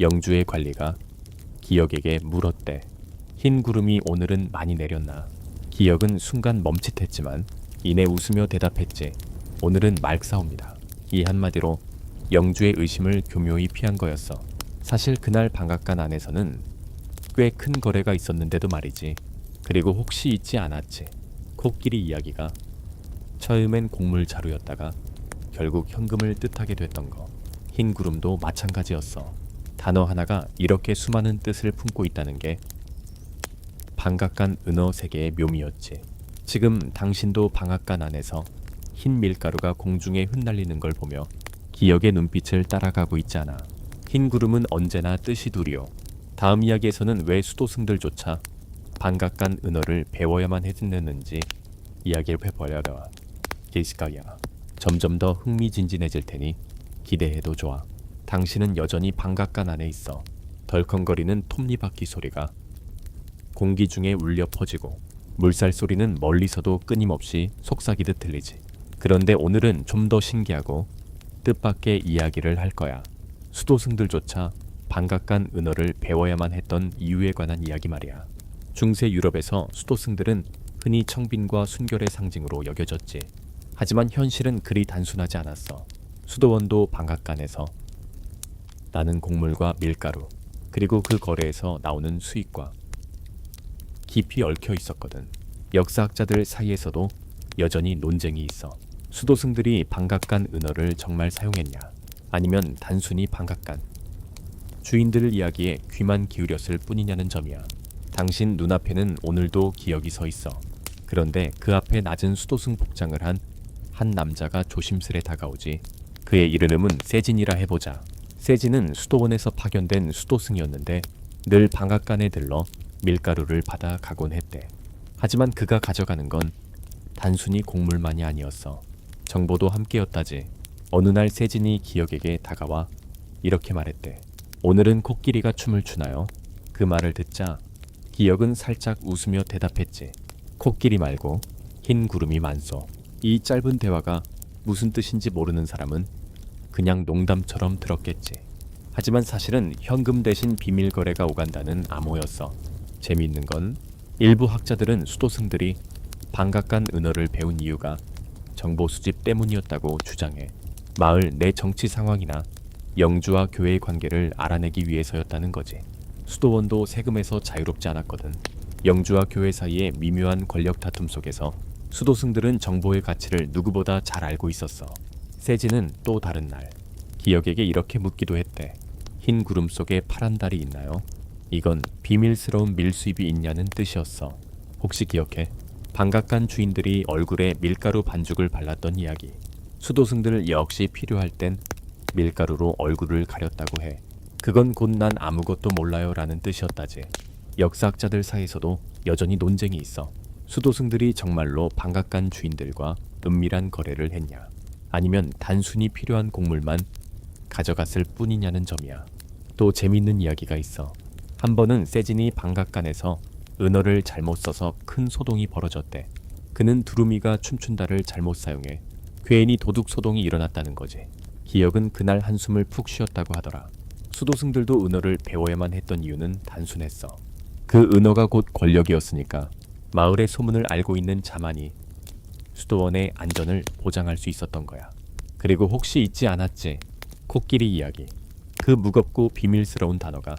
영주의 관리가 기역에게 물었대. 흰 구름이 오늘은 많이 내렸나? 기역은 순간 멈칫했지만 이내 웃으며 대답했지. 오늘은 맑사옵니다. 이 한마디로 영주의 의심을 교묘히 피한 거였어. 사실 그날 방앗간 안에서는 꽤 큰 거래가 있었는데도 말이지. 그리고 혹시 잊지 않았지? 코끼리 이야기가 처음엔 곡물 자루였다가 결국 현금을 뜻하게 됐던 거. 흰 구름도 마찬가지였어. 단어 하나가 이렇게 수많은 뜻을 품고 있다는 게 방앗간 은어 세계의 묘미였지. 지금 당신도 방앗간 안에서 흰 밀가루가 공중에 흩날리는 걸 보며 기억의 눈빛을 따라가고 있지 않아. 흰 구름은 언제나 뜻이 두리오. 다음 이야기에서는 왜 수도승들조차 방앗간 은어를 배워야만 했는지 이야기를 해보려다. 게시가야. 점점 더 흥미진진해질 테니 기대해도 좋아. 당신은 여전히 방앗간 안에 있어. 덜컹거리는 톱니바퀴 소리가 공기 중에 울려 퍼지고 물살 소리는 멀리서도 끊임없이 속삭이듯 들리지. 그런데 오늘은 좀 더 신기하고 뜻밖의 이야기를 할 거야. 수도승들조차 방앗간 은어를 배워야만 했던 이유에 관한 이야기 말이야. 중세 유럽에서 수도승들은 흔히 청빈과 순결의 상징으로 여겨졌지. 하지만 현실은 그리 단순하지 않았어. 수도원도 방앗간에서 나는 곡물과 밀가루, 그리고 그 거래에서 나오는 수익과 깊이 얽혀 있었거든. 역사학자들 사이에서도 여전히 논쟁이 있어. 수도승들이 방앗간 은어를 정말 사용했냐, 아니면 단순히 방앗간 주인들 이야기에 귀만 기울였을 뿐이냐는 점이야. 당신 눈앞에는 오늘도 기억이 서 있어. 그런데 그 앞에 낮은 수도승 복장을 한 남자가 조심스레 다가오지. 그의 이름은 세진이라 해보자. 세진은 수도원에서 파견된 수도승이었는데 늘 방앗간에 들러 밀가루를 받아 가곤 했대. 하지만 그가 가져가는 건 단순히 곡물만이 아니었어. 정보도 함께였다지. 어느 날 세진이 기억에게 다가와 이렇게 말했대. 오늘은 코끼리가 춤을 추나요? 그 말을 듣자 기억은 살짝 웃으며 대답했지. 코끼리 말고 흰 구름이 많소. 이 짧은 대화가 무슨 뜻인지 모르는 사람은 그냥 농담처럼 들었겠지. 하지만 사실은 현금 대신 비밀 거래가 오간다는 암호였어. 재미있는 건 일부 학자들은 수도승들이 방앗간 은어를 배운 이유가 정보 수집 때문이었다고 주장해. 마을 내 정치 상황이나 영주와 교회의 관계를 알아내기 위해서였다는 거지. 수도원도 세금에서 자유롭지 않았거든. 영주와 교회 사이의 미묘한 권력 다툼 속에서 수도승들은 정보의 가치를 누구보다 잘 알고 있었어. 세진은 또 다른 날 기억에게 이렇게 묻기도 했대. 흰 구름 속에 파란 달이 있나요? 이건 비밀스러운 밀수입이 있냐는 뜻이었어. 혹시 기억해? 방앗간 주인들이 얼굴에 밀가루 반죽을 발랐던 이야기. 수도승들 역시 필요할 땐 밀가루로 얼굴을 가렸다고 해. 그건 곧 난 아무것도 몰라요 라는 뜻이었다지. 역사학자들 사이에서도 여전히 논쟁이 있어. 수도승들이 정말로 방앗간 주인들과 은밀한 거래를 했냐, 아니면 단순히 필요한 곡물만 가져갔을 뿐이냐는 점이야. 또 재밌는 이야기가 있어. 한 번은 세진이 방앗간에서 은어를 잘못 써서 큰 소동이 벌어졌대. 그는 두루미가 춤춘다를 잘못 사용해 괜히 도둑 소동이 일어났다는 거지. 기억은 그날 한숨을 푹 쉬었다고 하더라. 수도승들도 은어를 배워야만 했던 이유는 단순했어. 그 은어가 곧 권력이었으니까. 마을의 소문을 알고 있는 자만이 수도원의 안전을 보장할 수 있었던 거야. 그리고 혹시 잊지 않았지? 코끼리 이야기. 그 무겁고 비밀스러운 단어가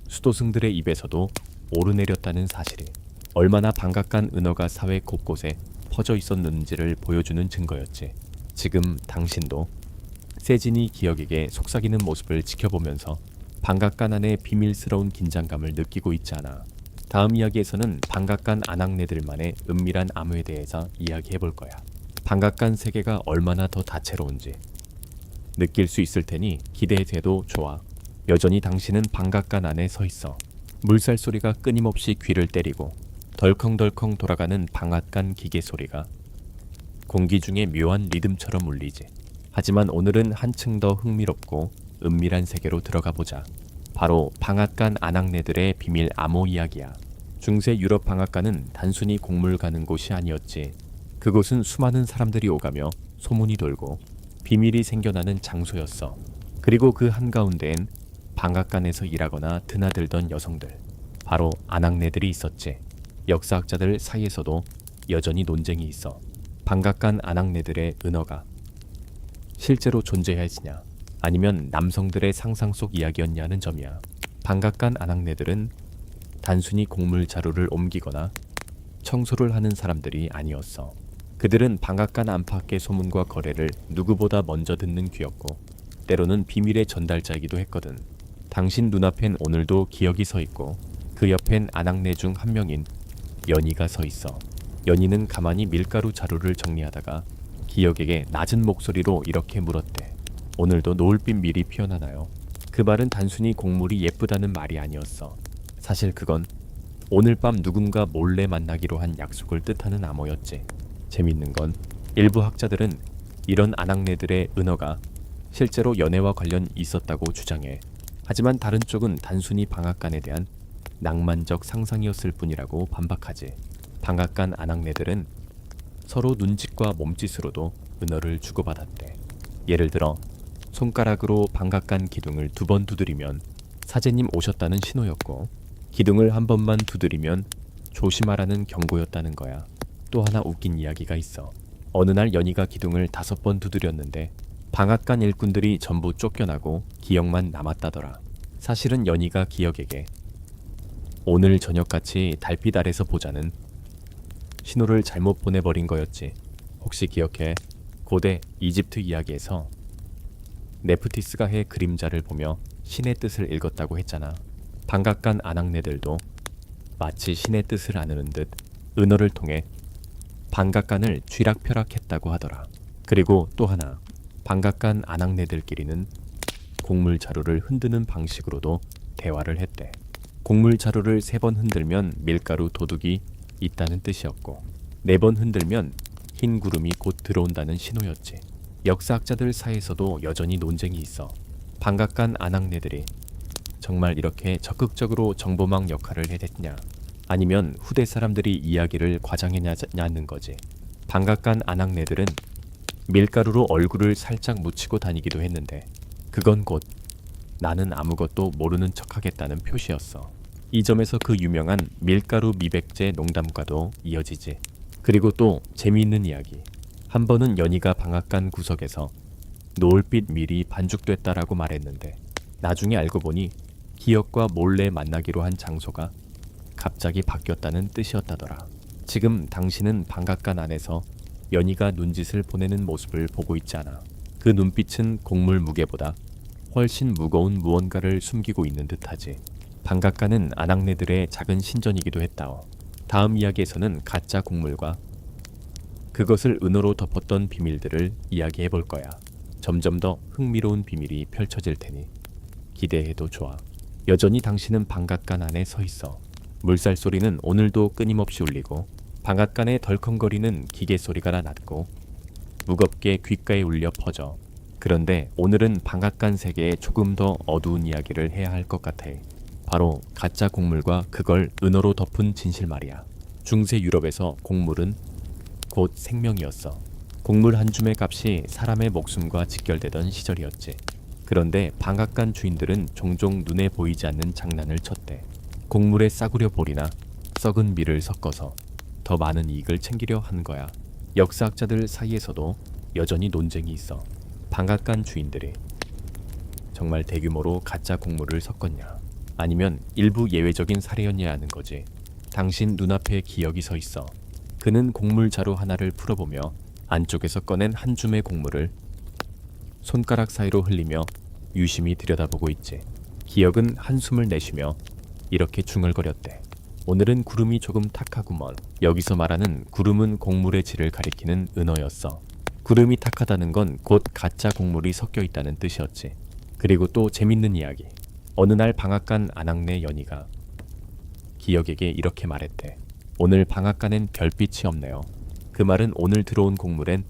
수도승들의 입에서도 오르내렸다는 사실이 얼마나 방앗간 은어가 사회 곳곳에 퍼져 있었는지를 보여주는 증거였지. 지금 당신도 세진이 기억에게 속삭이는 모습을 지켜보면서 방앗간 안의 비밀스러운 긴장감을 느끼고 있지 않아. 다음 이야기에서는 방앗간 아낙네들만의 은밀한 암호에 대해서 이야기해볼 거야. 방앗간 세계가 얼마나 더 다채로운지 느낄 수 있을 테니 기대해도 좋아. 여전히 당신은 방앗간 안에 서 있어. 물살 소리가 끊임없이 귀를 때리고 덜컹덜컹 돌아가는 방앗간 기계 소리가 공기 중에 묘한 리듬처럼 울리지. 하지만 오늘은 한층 더 흥미롭고 은밀한 세계로 들어가 보자. 바로 방앗간 아낙네들의 비밀 암호 이야기야. 중세 유럽 방앗간은 단순히 곡물 가는 곳이 아니었지. 그곳은 수많은 사람들이 오가며 소문이 돌고 비밀이 생겨나는 장소였어. 그리고 그 한가운데엔 방앗간에서 일하거나 드나들던 여성들, 바로 아낙네들이 있었지. 역사학자들 사이에서도 여전히 논쟁이 있어. 방앗간 아낙네들의 은어가 실제로 존재했으냐, 아니면 남성들의 상상 속 이야기였냐는 점이야. 방앗간 아낙네들은 단순히 곡물 자루를 옮기거나 청소를 하는 사람들이 아니었어. 그들은 방앗간 안팎의 소문과 거래를 누구보다 먼저 듣는 귀였고 때로는 비밀의 전달자이기도 했거든. 당신 눈앞엔 오늘도 기억이 서 있고 그 옆엔 아낙네 중 한 명인 연희가 서 있어. 연희는 가만히 밀가루 자루를 정리하다가 기억에게 낮은 목소리로 이렇게 물었대. 오늘도 노을빛 밀이 피어나나요? 그 말은 단순히 곡물이 예쁘다는 말이 아니었어. 사실 그건 오늘 밤 누군가 몰래 만나기로 한 약속을 뜻하는 암호였지. 재밌는 건 일부 학자들은 이런 아낙네들의 은어가 실제로 연애와 관련 있었다고 주장해. 하지만 다른 쪽은 단순히 방앗간에 대한 낭만적 상상이었을 뿐이라고 반박하지. 방앗간 아낙네들은 서로 눈짓과 몸짓으로도 은어를 주고받았대. 예를 들어 손가락으로 방앗간 기둥을 2번 두드리면 사제님 오셨다는 신호였고, 기둥을 한 번만 두드리면 조심하라는 경고였다는 거야. 또 하나 웃긴 이야기가 있어. 어느 날 연희가 기둥을 5번 두드렸는데 방앗간 일꾼들이 전부 쫓겨나고 기억만 남았다더라. 사실은 연희가 기억에게 오늘 저녁같이 달빛 아래서 보자는 신호를 잘못 보내버린 거였지. 혹시 기억해? 고대 이집트 이야기에서 네프티스가 해 그림자를 보며 신의 뜻을 읽었다고 했잖아. 방앗간 아낙네들도 마치 신의 뜻을 아는 듯 은어를 통해 방앗간을 쥐락펴락했다고 하더라. 그리고 또 하나, 방앗간 아낙네들끼리는 곡물 자루를 흔드는 방식으로도 대화를 했대. 곡물 자루를 3번 흔들면 밀가루 도둑이 있다는 뜻이었고 4번 흔들면 흰 구름이 곧 들어온다는 신호였지. 역사학자들 사이에서도 여전히 논쟁이 있어. 방앗간 아낙네들이 정말 이렇게 적극적으로 정보망 역할을 해댔냐, 아니면 후대 사람들이 이야기를 과장했냐는 거지. 방앗간 아낙네들은 밀가루로 얼굴을 살짝 묻히고 다니기도 했는데 그건 곧 나는 아무것도 모르는 척하겠다는 표시였어. 이 점에서 그 유명한 밀가루 미백제 농담과도 이어지지. 그리고 또 재미있는 이야기. 한 번은 연희가 방앗간 구석에서 노을빛 밀이 반죽됐다라고 말했는데 나중에 알고 보니 기억과 몰래 만나기로 한 장소가 갑자기 바뀌었다는 뜻이었다더라. 지금 당신은 방앗간 안에서 연희가 눈짓을 보내는 모습을 보고 있지 않아. 그 눈빛은 곡물 무게보다 훨씬 무거운 무언가를 숨기고 있는 듯하지. 방앗간은 아낙네들의 작은 신전이기도 했다오. 다음 이야기에서는 가짜 곡물과 그것을 은어로 덮었던 비밀들을 이야기해 볼 거야. 점점 더 흥미로운 비밀이 펼쳐질 테니 기대해도 좋아. 여전히 당신은 방앗간 안에 서 있어. 물살 소리는 오늘도 끊임없이 울리고 방앗간에 덜컹거리는 기계 소리가 났고 무겁게 귓가에 울려 퍼져. 그런데 오늘은 방앗간 세계에 조금 더 어두운 이야기를 해야 할 것 같아. 바로 가짜 곡물과 그걸 은어로 덮은 진실 말이야. 중세 유럽에서 곡물은 곧 생명이었어. 곡물 한 줌의 값이 사람의 목숨과 직결되던 시절이었지. 그런데 방앗간 주인들은 종종 눈에 보이지 않는 장난을 쳤대. 곡물에 싸구려 볼이나 썩은 밀을 섞어서 더 많은 이익을 챙기려 한 거야. 역사학자들 사이에서도 여전히 논쟁이 있어. 방앗간 주인들이 정말 대규모로 가짜 곡물을 섞었냐, 아니면 일부 예외적인 사례였냐 하는 거지. 당신 눈앞에 기억이 서 있어. 그는 곡물 자루 하나를 풀어보며 안쪽에서 꺼낸 한 줌의 곡물을 손가락 사이로 흘리며 유심히 들여다보고 있지. 기억은 한숨을 내쉬며 이렇게 중얼거렸대. 오늘은 구름이 조금 탁하구먼. 여기서 말하는 구름은 곡물의 질을 가리키는 은어였어. 구름이 탁하다는 건 곧 가짜 곡물이 섞여 있다는 뜻이었지. 그리고 또 재밌는 이야기. 어느 날 방앗간 아낙네 연희가 기억에게 이렇게 말했대. 오늘 방앗간엔 별빛이 없네요. 그 말은 오늘 들어온 곡물엔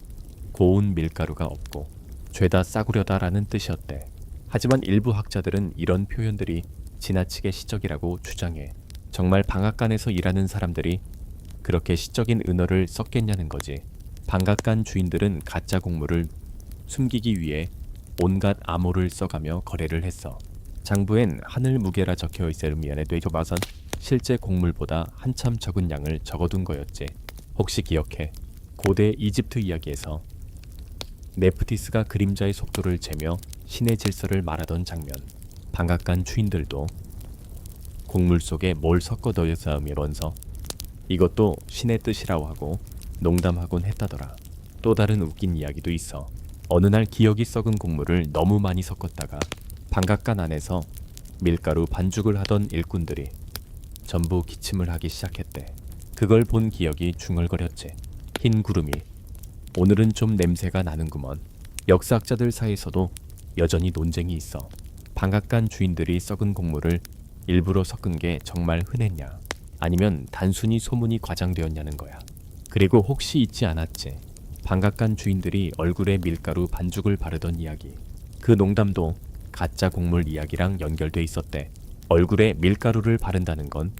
고운 밀가루가 없고 죄다 싸구려다라는 뜻이었대. 하지만 일부 학자들은 이런 표현들이 지나치게 시적이라고 주장해. 정말 방앗간에서 일하는 사람들이 그렇게 시적인 은어를 썼겠냐는 거지. 방앗간 주인들은 가짜 곡물을 숨기기 위해 온갖 암호를 써가며 거래를 했어. 장부엔 하늘 무게라 적혀 있을 미안에 되돌아선 실제 곡물보다 한참 적은 양을 적어둔 거였지. 혹시 기억해? 고대 이집트 이야기에서 네프티스가 그림자의 속도를 재며 신의 질서를 말하던 장면. 방앗간 주인들도 곡물 속에 뭘 섞어 넣어서면서 이것도 신의 뜻이라고 하고 농담하곤 했다더라. 또 다른 웃긴 이야기도 있어. 어느 날 기억이 썩은 곡물을 너무 많이 섞었다가 방앗간 안에서 밀가루 반죽을 하던 일꾼들이 전부 기침을 하기 시작했대. 그걸 본 기억이 중얼거렸지. 흰 구름이 오늘은 좀 냄새가 나는구먼. 역사학자들 사이에서도 여전히 논쟁이 있어. 방앗간 주인들이 썩은 곡물을 일부러 섞은 게 정말 흔했냐, 아니면 단순히 소문이 과장되었냐는 거야. 그리고 혹시 잊지 않았지? 방앗간 주인들이 얼굴에 밀가루 반죽을 바르던 이야기. 그 농담도 가짜 곡물 이야기랑 연결돼 있었대. 얼굴에 밀가루를 바른다는 건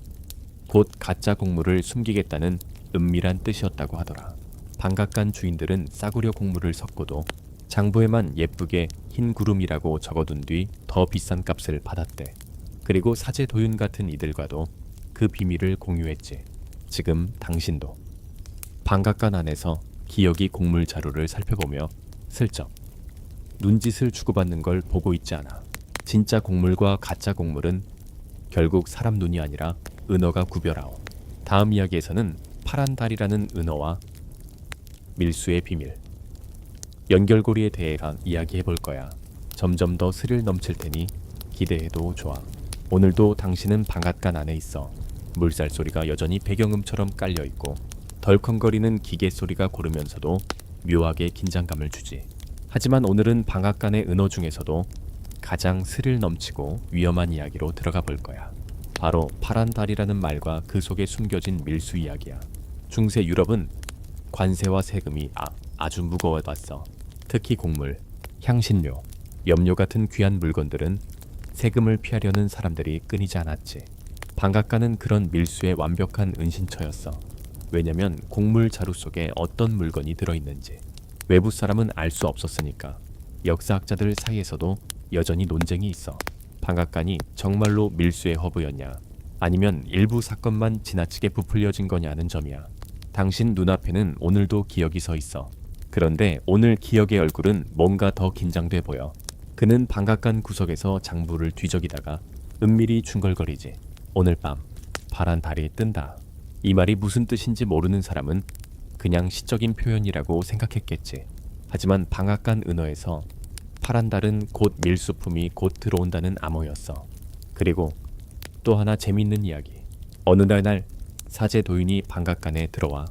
곧 가짜 곡물을 숨기겠다는 은밀한 뜻이었다고 하더라. 방앗간 주인들은 싸구려 곡물을 섞고도 장부에만 예쁘게 흰 구름이라고 적어둔 뒤 더 비싼 값을 받았대. 그리고 사제도윤 같은 이들과도 그 비밀을 공유했지. 지금 당신도 방앗간 안에서 기억이 곡물 자루를 살펴보며 슬쩍 눈짓을 주고받는 걸 보고 있지 않아. 진짜 곡물과 가짜 곡물은 결국 사람 눈이 아니라 은어가 구별하오. 다음 이야기에서는 파란 달이라는 은어와 밀수의 비밀, 연결고리에 대해 이야기해 볼 거야. 점점 더 스릴 넘칠 테니 기대해도 좋아. 오늘도 당신은 방앗간 안에 있어. 물살 소리가 여전히 배경음처럼 깔려 있고 덜컹거리는 기계 소리가 고르면서도 묘하게 긴장감을 주지. 하지만 오늘은 방앗간의 은어 중에서도 가장 스릴 넘치고 위험한 이야기로 들어가 볼 거야. 바로 파란 달이라는 말과 그 속에 숨겨진 밀수 이야기야. 중세 유럽은 관세와 세금이 아주 무거워봤어. 특히 곡물, 향신료, 염료 같은 귀한 물건들은 세금을 피하려는 사람들이 끊이지 않았지. 방앗간은 그런 밀수의 완벽한 은신처였어. 왜냐면 곡물 자루 속에 어떤 물건이 들어있는지 외부 사람은 알 수 없었으니까. 역사학자들 사이에서도 여전히 논쟁이 있어. 방앗간이 정말로 밀수의 허브였냐, 아니면 일부 사건만 지나치게 부풀려진 거냐는 점이야. 당신 눈앞에는 오늘도 기억이 서 있어. 그런데 오늘 기억의 얼굴은 뭔가 더 긴장돼 보여. 그는 방앗간 구석에서 장부를 뒤적이다가 은밀히 중얼거리지. 오늘 밤 파란 달이 뜬다. 이 말이 무슨 뜻인지 모르는 사람은 그냥 시적인 표현이라고 생각했겠지. 하지만 방앗간 은어에서 파란 달은 곧 밀수품이 곧 들어온다는 암호였어. 그리고 또 하나 재밌는 이야기. 어느 날 사제 도인이 방앗간에 들어와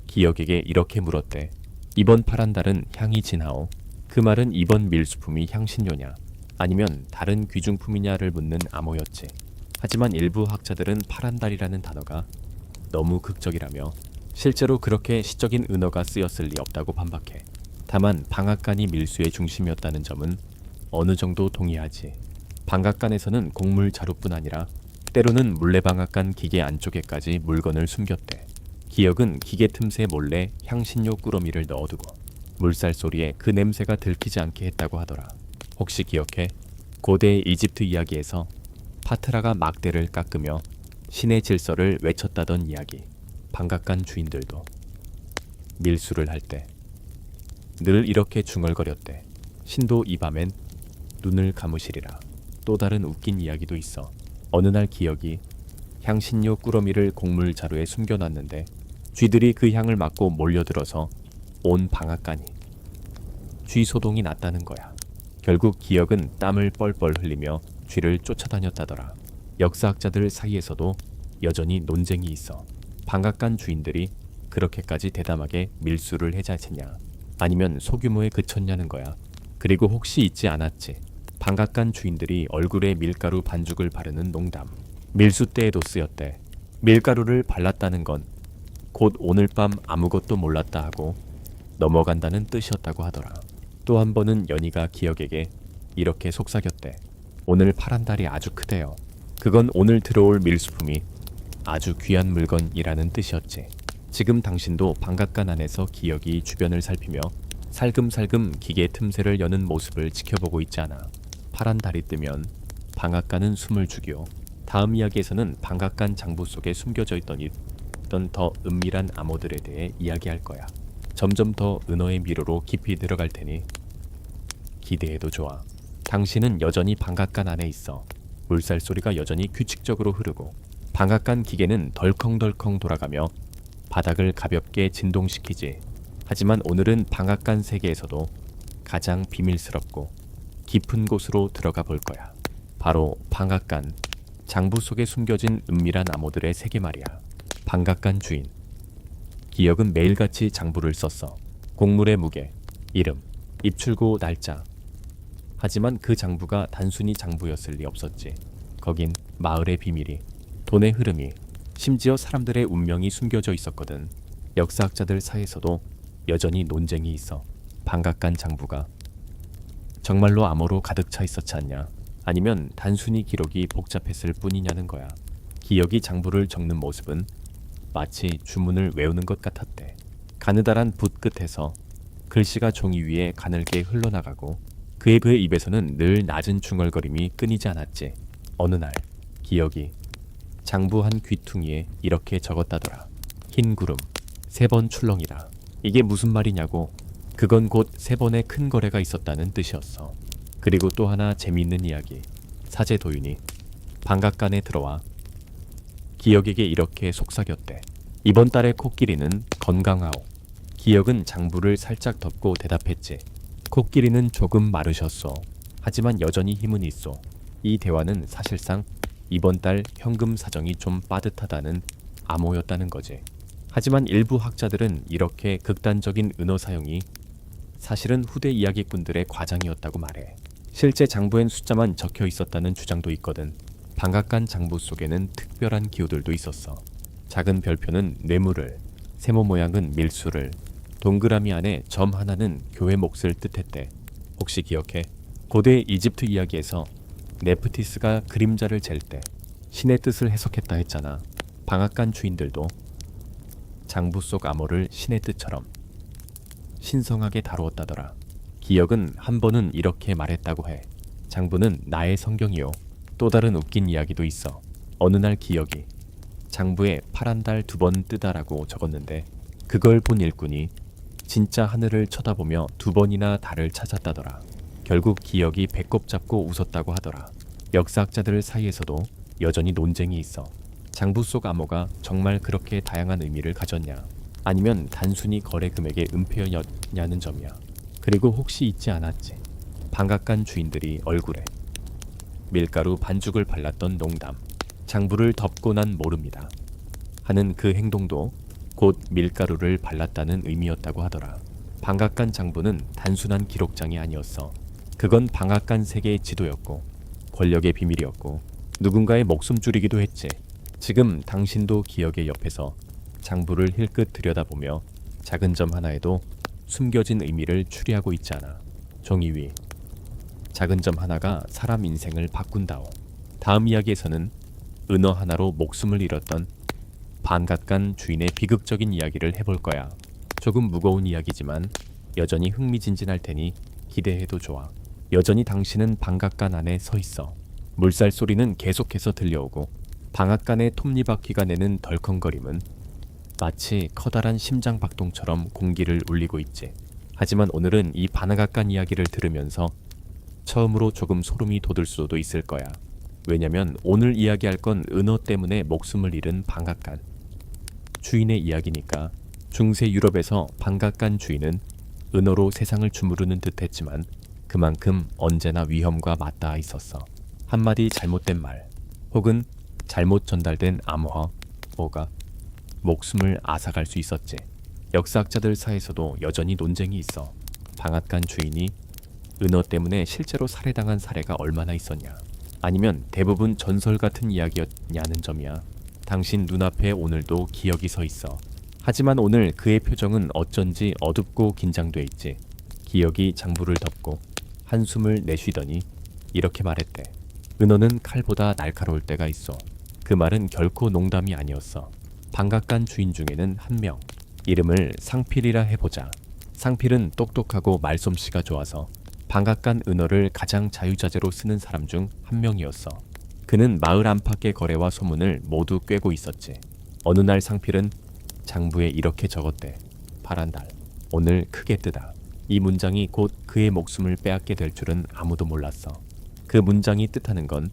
기역에게 이렇게 물었대. 이번 파란 달은 향이 진하오. 그 말은 이번 밀수품이 향신료냐 아니면 다른 귀중품이냐를 묻는 암호였지. 하지만 일부 학자들은 파란 달이라는 단어가 너무 극적이라며 실제로 그렇게 시적인 은어가 쓰였을 리 없다고 반박해. 다만 방앗간이 밀수의 중심이었다는 점은 어느 정도 동의하지. 방앗간에서는 곡물 자루뿐 아니라 때로는 물레방앗간 기계 안쪽에까지 물건을 숨겼대. 기역은 기계 틈새 몰래 향신료 꾸러미를 넣어두고 물살 소리에 그 냄새가 들키지 않게 했다고 하더라. 혹시 기억해? 고대 이집트 이야기에서 파트라가 막대를 깎으며 신의 질서를 외쳤다던 이야기. 방앗간 주인들도 밀수를 할 때 늘 이렇게 중얼거렸대. 신도 이 밤엔 눈을 감으시리라. 또 다른 웃긴 이야기도 있어. 어느 날 기역이 향신료 꾸러미를 곡물 자루에 숨겨놨는데 쥐들이 그 향을 맡고 몰려들어서 온 방앗간이 쥐 소동이 났다는 거야. 결국 기역은 땀을 뻘뻘 흘리며 쥐를 쫓아다녔다더라. 역사학자들 사이에서도 여전히 논쟁이 있어. 방앗간 주인들이 그렇게까지 대담하게 밀수를 해자했냐 아니면 소규모에 그쳤냐는 거야. 그리고 혹시 잊지 않았지. 방앗간 주인들이 얼굴에 밀가루 반죽을 바르는 농담. 밀수 때에도 쓰였대. 밀가루를 발랐다는 건 곧 오늘 밤 아무것도 몰랐다 하고 넘어간다는 뜻이었다고 하더라. 또 한 번은 연희가 기역에게 이렇게 속삭였대. 오늘 파란 달이 아주 크대요. 그건 오늘 들어올 밀수품이 아주 귀한 물건이라는 뜻이었지. 지금 당신도 방앗간 안에서 기역이 주변을 살피며 살금살금 기계 틈새를 여는 모습을 지켜보고 있지 않아. 파란 달이 뜨면 방앗간은 숨을 죽여. 다음 이야기에서는 방앗간 장부 속에 숨겨져 있던 더 은밀한 암호들에 대해 이야기할 거야. 점점 더 은어의 미로로 깊이 들어갈 테니 기대해도 좋아. 당신은 여전히 방앗간 안에 있어. 물살 소리가 여전히 규칙적으로 흐르고 방앗간 기계는 덜컹덜컹 돌아가며 바닥을 가볍게 진동시키지. 하지만 오늘은 방앗간 세계에서도 가장 비밀스럽고 깊은 곳으로 들어가 볼 거야. 바로 방앗간 장부 속에 숨겨진 은밀한 암호들의 세계 말이야. 방앗간 주인 기역은 매일같이 장부를 썼어. 곡물의 무게, 이름, 입출고 날짜. 하지만 그 장부가 단순히 장부였을 리 없었지. 거긴 마을의 비밀이, 돈의 흐름이, 심지어 사람들의 운명이 숨겨져 있었거든. 역사학자들 사이에서도 여전히 논쟁이 있어. 방앗간 장부가 정말로 암호로 가득 차 있었지 않냐, 아니면 단순히 기록이 복잡했을 뿐이냐는 거야. 기역이 장부를 적는 모습은 마치 주문을 외우는 것 같았대. 가느다란 붓 끝에서 글씨가 종이 위에 가늘게 흘러나가고 그의 입에서는 늘 낮은 중얼거림이 끊이지 않았지. 어느 날 기역이 장부 한 귀퉁이에 이렇게 적었다더라. 흰 구름 3번 출렁이라. 이게 무슨 말이냐고. 그건 곧 3번의 큰 거래가 있었다는 뜻이었어. 그리고 또 하나 재미있는 이야기. 사제 도윤이 방앗간에 들어와 기역에게 이렇게 속삭였대. 이번 달의 코끼리는 건강하오. 기역은 장부를 살짝 덮고 대답했지. 코끼리는 조금 마르셨소. 하지만 여전히 힘은 있어. 이 대화는 사실상 이번 달 현금 사정이 좀 빠듯하다는 암호였다는 거지. 하지만 일부 학자들은 이렇게 극단적인 은어 사용이 사실은 후대 이야기꾼들의 과장이었다고 말해. 실제 장부엔 숫자만 적혀 있었다는 주장도 있거든. 방앗간 장부 속에는 특별한 기호들도 있었어. 작은 별표는 뇌물을, 세모 모양은 밀수를, 동그라미 안에 점 하나는 교회 몫을 뜻했대. 혹시 기억해? 고대 이집트 이야기에서 네프티스가 그림자를 잴 때 신의 뜻을 해석했다 했잖아. 방앗간 주인들도 장부 속 암호를 신의 뜻처럼 신성하게 다루었다더라. 기억은 한 번은 이렇게 말했다고 해. 장부는 나의 성경이요. 또 다른 웃긴 이야기도 있어. 어느 날 기억이 장부에 파란 달 2번 뜨다라고 적었는데 그걸 본 일꾼이 진짜 하늘을 쳐다보며 2번이나 달을 찾았다더라. 결국 기억이 배꼽 잡고 웃었다고 하더라. 역사학자들 사이에서도 여전히 논쟁이 있어. 장부 속 암호가 정말 그렇게 다양한 의미를 가졌냐, 아니면 단순히 거래 금액의 은폐였냐는 점이야. 그리고 혹시 잊지 않았지? 방앗간 주인들이 얼굴에 밀가루 반죽을 발랐던 농담, 장부를 덮고 난 모릅니다 하는 그 행동도 곧 밀가루를 발랐다는 의미였다고 하더라. 방앗간 장부는 단순한 기록장이 아니었어. 그건 방앗간 세계의 지도였고 권력의 비밀이었고 누군가의 목숨 줄이기도 했지. 지금 당신도 기억의 옆에서 장부를 힐끗 들여다보며 작은 점 하나에도 숨겨진 의미를 추리하고 있잖아. 종이 위 작은 점 하나가 사람 인생을 바꾼다오. 다음 이야기에서는 은어 하나로 목숨을 잃었던 방앗간 주인의 비극적인 이야기를 해볼 거야. 조금 무거운 이야기지만 여전히 흥미진진할 테니 기대해도 좋아. 여전히 당신은 방앗간 안에 서 있어. 물살 소리는 계속해서 들려오고 방앗간의 톱니바퀴가 내는 덜컹거림은 마치 커다란 심장박동처럼 공기를 울리고 있지. 하지만 오늘은 이 방앗간 이야기를 들으면서 처음으로 조금 소름이 돋을 수도 있을 거야. 왜냐면 오늘 이야기할 건 은어 때문에 목숨을 잃은 방앗간 주인의 이야기니까. 중세 유럽에서 방앗간 주인은 은어로 세상을 주무르는 듯 했지만 그만큼 언제나 위험과 맞닿아 있었어. 한마디 잘못된 말 혹은 잘못 전달된 암호가 목숨을 앗아갈 수 있었지. 역사학자들 사이에서도 여전히 논쟁이 있어. 방앗간 주인이 은어 때문에 실제로 살해당한 사례가 얼마나 있었냐, 아니면 대부분 전설 같은 이야기였냐는 점이야. 당신 눈앞에 오늘도 기억이 서 있어. 하지만 오늘 그의 표정은 어쩐지 어둡고 긴장돼 있지. 기억이 장부를 덮고 한숨을 내쉬더니 이렇게 말했대. 은어는 칼보다 날카로울 때가 있어. 그 말은 결코 농담이 아니었어. 방앗간 주인 중에는 한 명, 이름을 상필이라 해보자. 상필은 똑똑하고 말솜씨가 좋아서 방앗간 은어를 가장 자유자재로 쓰는 사람 중 한 명이었어. 그는 마을 안팎의 거래와 소문을 모두 꿰고 있었지. 어느 날 상필은 장부에 이렇게 적었대. 파란 달, 오늘 크게 뜨다. 이 문장이 곧 그의 목숨을 빼앗게 될 줄은 아무도 몰랐어. 그 문장이 뜻하는 건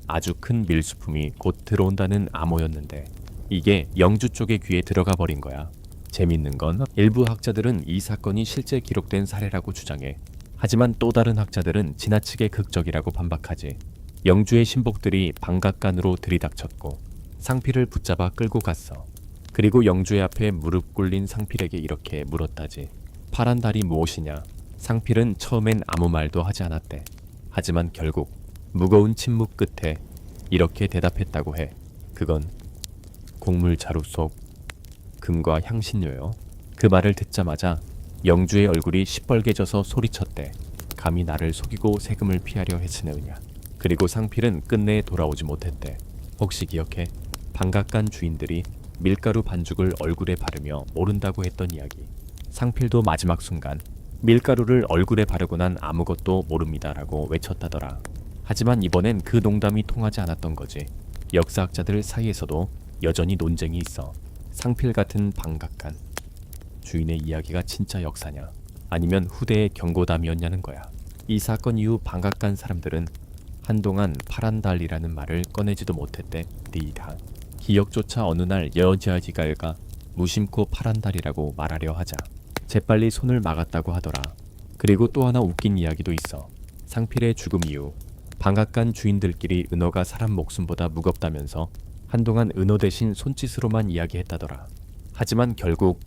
아주 큰 밀수품이 곧 들어온다는 암호였는데 이게 영주 쪽의 귀에 들어가 버린 거야. 재밌는 건 일부 학자들은 이 사건이 실제 기록된 사례라고 주장해. 하지만 또 다른 학자들은 지나치게 극적이라고 반박하지. 영주의 신복들이 방앗간으로 들이닥쳤고 상필을 붙잡아 끌고 갔어. 그리고 영주의 앞에 무릎 꿇린 상필에게 이렇게 물었다지. 파란 달이 무엇이냐? 상필은 처음엔 아무 말도 하지 않았대. 하지만 결국 무거운 침묵 끝에 이렇게 대답했다고 해. 그건 곡물 자루 속 금과 향신료요. 그 말을 듣자마자 영주의 얼굴이 시뻘개져서 소리쳤대. 감히 나를 속이고 세금을 피하려 했으느냐. 그리고 상필은 끝내 돌아오지 못했대. 혹시 기억해? 방앗간 주인들이 밀가루 반죽을 얼굴에 바르며 모른다고 했던 이야기. 상필도 마지막 순간 밀가루를 얼굴에 바르고 난 아무것도 모릅니다라고 외쳤다더라. 하지만 이번엔 그 농담이 통하지 않았던 거지. 역사학자들 사이에서도 여전히 논쟁이 있어. 상필 같은 방앗간 주인의 이야기가 진짜 역사냐, 아니면 후대의 경고담이었냐는 거야. 이 사건 이후 방앗간 사람들은 한동안 파란 달이라는 말을 꺼내지도 못했대. 리다. 기억조차 어느 날 여자지가가 무심코 파란 달이라고 말하려 하자 재빨리 손을 막았다고 하더라. 그리고 또 하나 웃긴 이야기도 있어. 상필의 죽음 이후 방앗간 주인들끼리 은어가 사람 목숨보다 무겁다면서 한동안 은어 대신 손짓으로만 이야기했다더라. 하지만 결국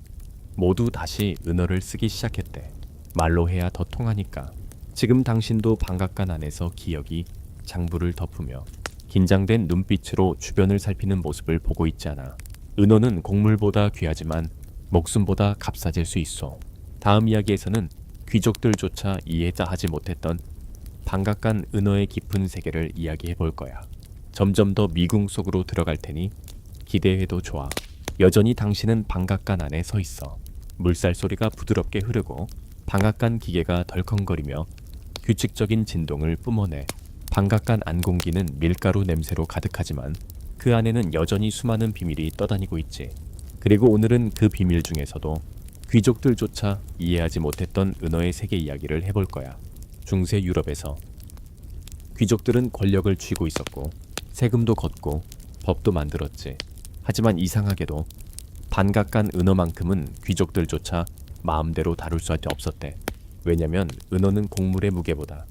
모두 다시 은어를 쓰기 시작했대. 말로 해야 더 통하니까. 지금 당신도 방앗간 안에서 기억이 장부를 덮으며 긴장된 눈빛으로 주변을 살피는 모습을 보고 있지 않아. 은어는 곡물보다 귀하지만 목숨보다 값싸질 수 있어. 다음 이야기에서는 귀족들조차 이해자 하지 못했던 방앗간 은어의 깊은 세계를 이야기해 볼 거야. 점점 더 미궁 속으로 들어갈 테니 기대해도 좋아. 여전히 당신은 방앗간 안에 서 있어. 물살 소리가 부드럽게 흐르고 방앗간 기계가 덜컹거리며 규칙적인 진동을 뿜어내. 방앗간 안 공기는 밀가루 냄새로 가득하지만 그 안에는 여전히 수많은 비밀이 떠다니고 있지. 그리고 오늘은 그 비밀 중에서도 귀족들조차 이해하지 못했던 은어의 세계 이야기를 해볼 거야. 중세 유럽에서 귀족들은 권력을 쥐고 있었고 세금도 걷고 법도 만들었지. 하지만 이상하게도 방앗간 은어만큼은 귀족들조차 마음대로 다룰 수 없었대. 왜냐면 은어는 곡물의 무게보다,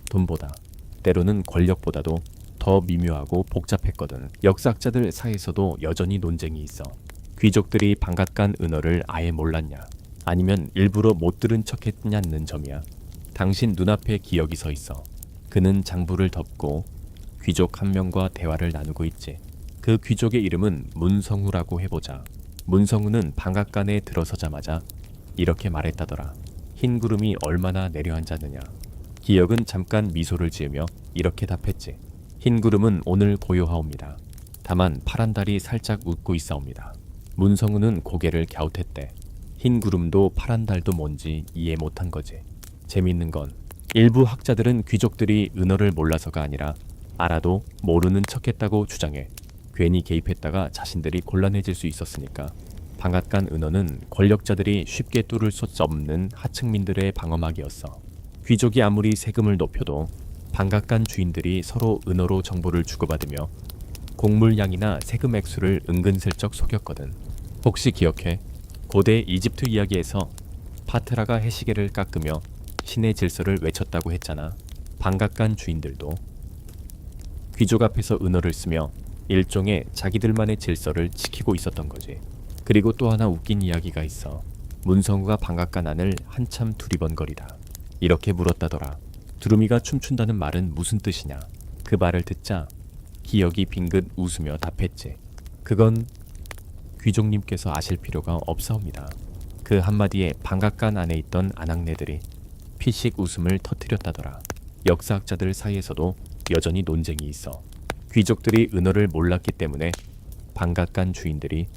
돈보다, 때로는 권력보다도 더 미묘하고 복잡했거든. 역사학자들 사이에서도 여전히 논쟁이 있어. 귀족들이 방앗간 은어를 아예 몰랐냐, 아니면 일부러 못 들은 척했냐는 점이야. 당신 눈앞에 기억이 서 있어. 그는 장부를 덮고 귀족 한 명과 대화를 나누고 있지. 그 귀족의 이름은 문성우라고 해보자. 문성우는 방앗간에 들어서자마자 이렇게 말했다더라. 흰 구름이 얼마나 내려앉았느냐. 기억은 잠깐 미소를 지으며 이렇게 답했지. 흰 구름은 오늘 고요하옵니다. 다만 파란 달이 살짝 웃고 있사옵니다. 문성우는 고개를 갸웃했대. 흰 구름도 파란 달도 뭔지 이해 못한 거지. 재밌는 건 일부 학자들은 귀족들이 은어를 몰라서가 아니라 알아도 모르는 척했다고 주장해. 괜히 개입했다가 자신들이 곤란해질 수 있었으니까. 방앗간 은어는 권력자들이 쉽게 뚫을 수 없는 하층민들의 방어막이었어. 귀족이 아무리 세금을 높여도 방앗간 주인들이 서로 은어로 정보를 주고받으며 곡물 양이나 세금 액수를 은근슬쩍 속였거든. 혹시 기억해? 고대 이집트 이야기에서 파트라가 해시계를 깎으며 신의 질서를 외쳤다고 했잖아. 방앗간 주인들도 귀족 앞에서 은어를 쓰며 일종의 자기들만의 질서를 지키고 있었던 거지. 그리고 또 하나 웃긴 이야기가 있어. 문성우가 방앗간 안을 한참 두리번거리다 이렇게 물었다더라. 두루미가 춤춘다는 말은 무슨 뜻이냐. 그 말을 듣자 기억이 빙긋 웃으며 답했지. 그건 귀족님께서 아실 필요가 없사옵니다. 그 한마디에 방앗간 안에 있던 아낙네들이 피식 웃음을 터뜨렸다더라. 역사학자들 사이에서도 여전히 논쟁이 있어. 귀족들이 은어를 몰랐기 때문에 방앗간 주인들이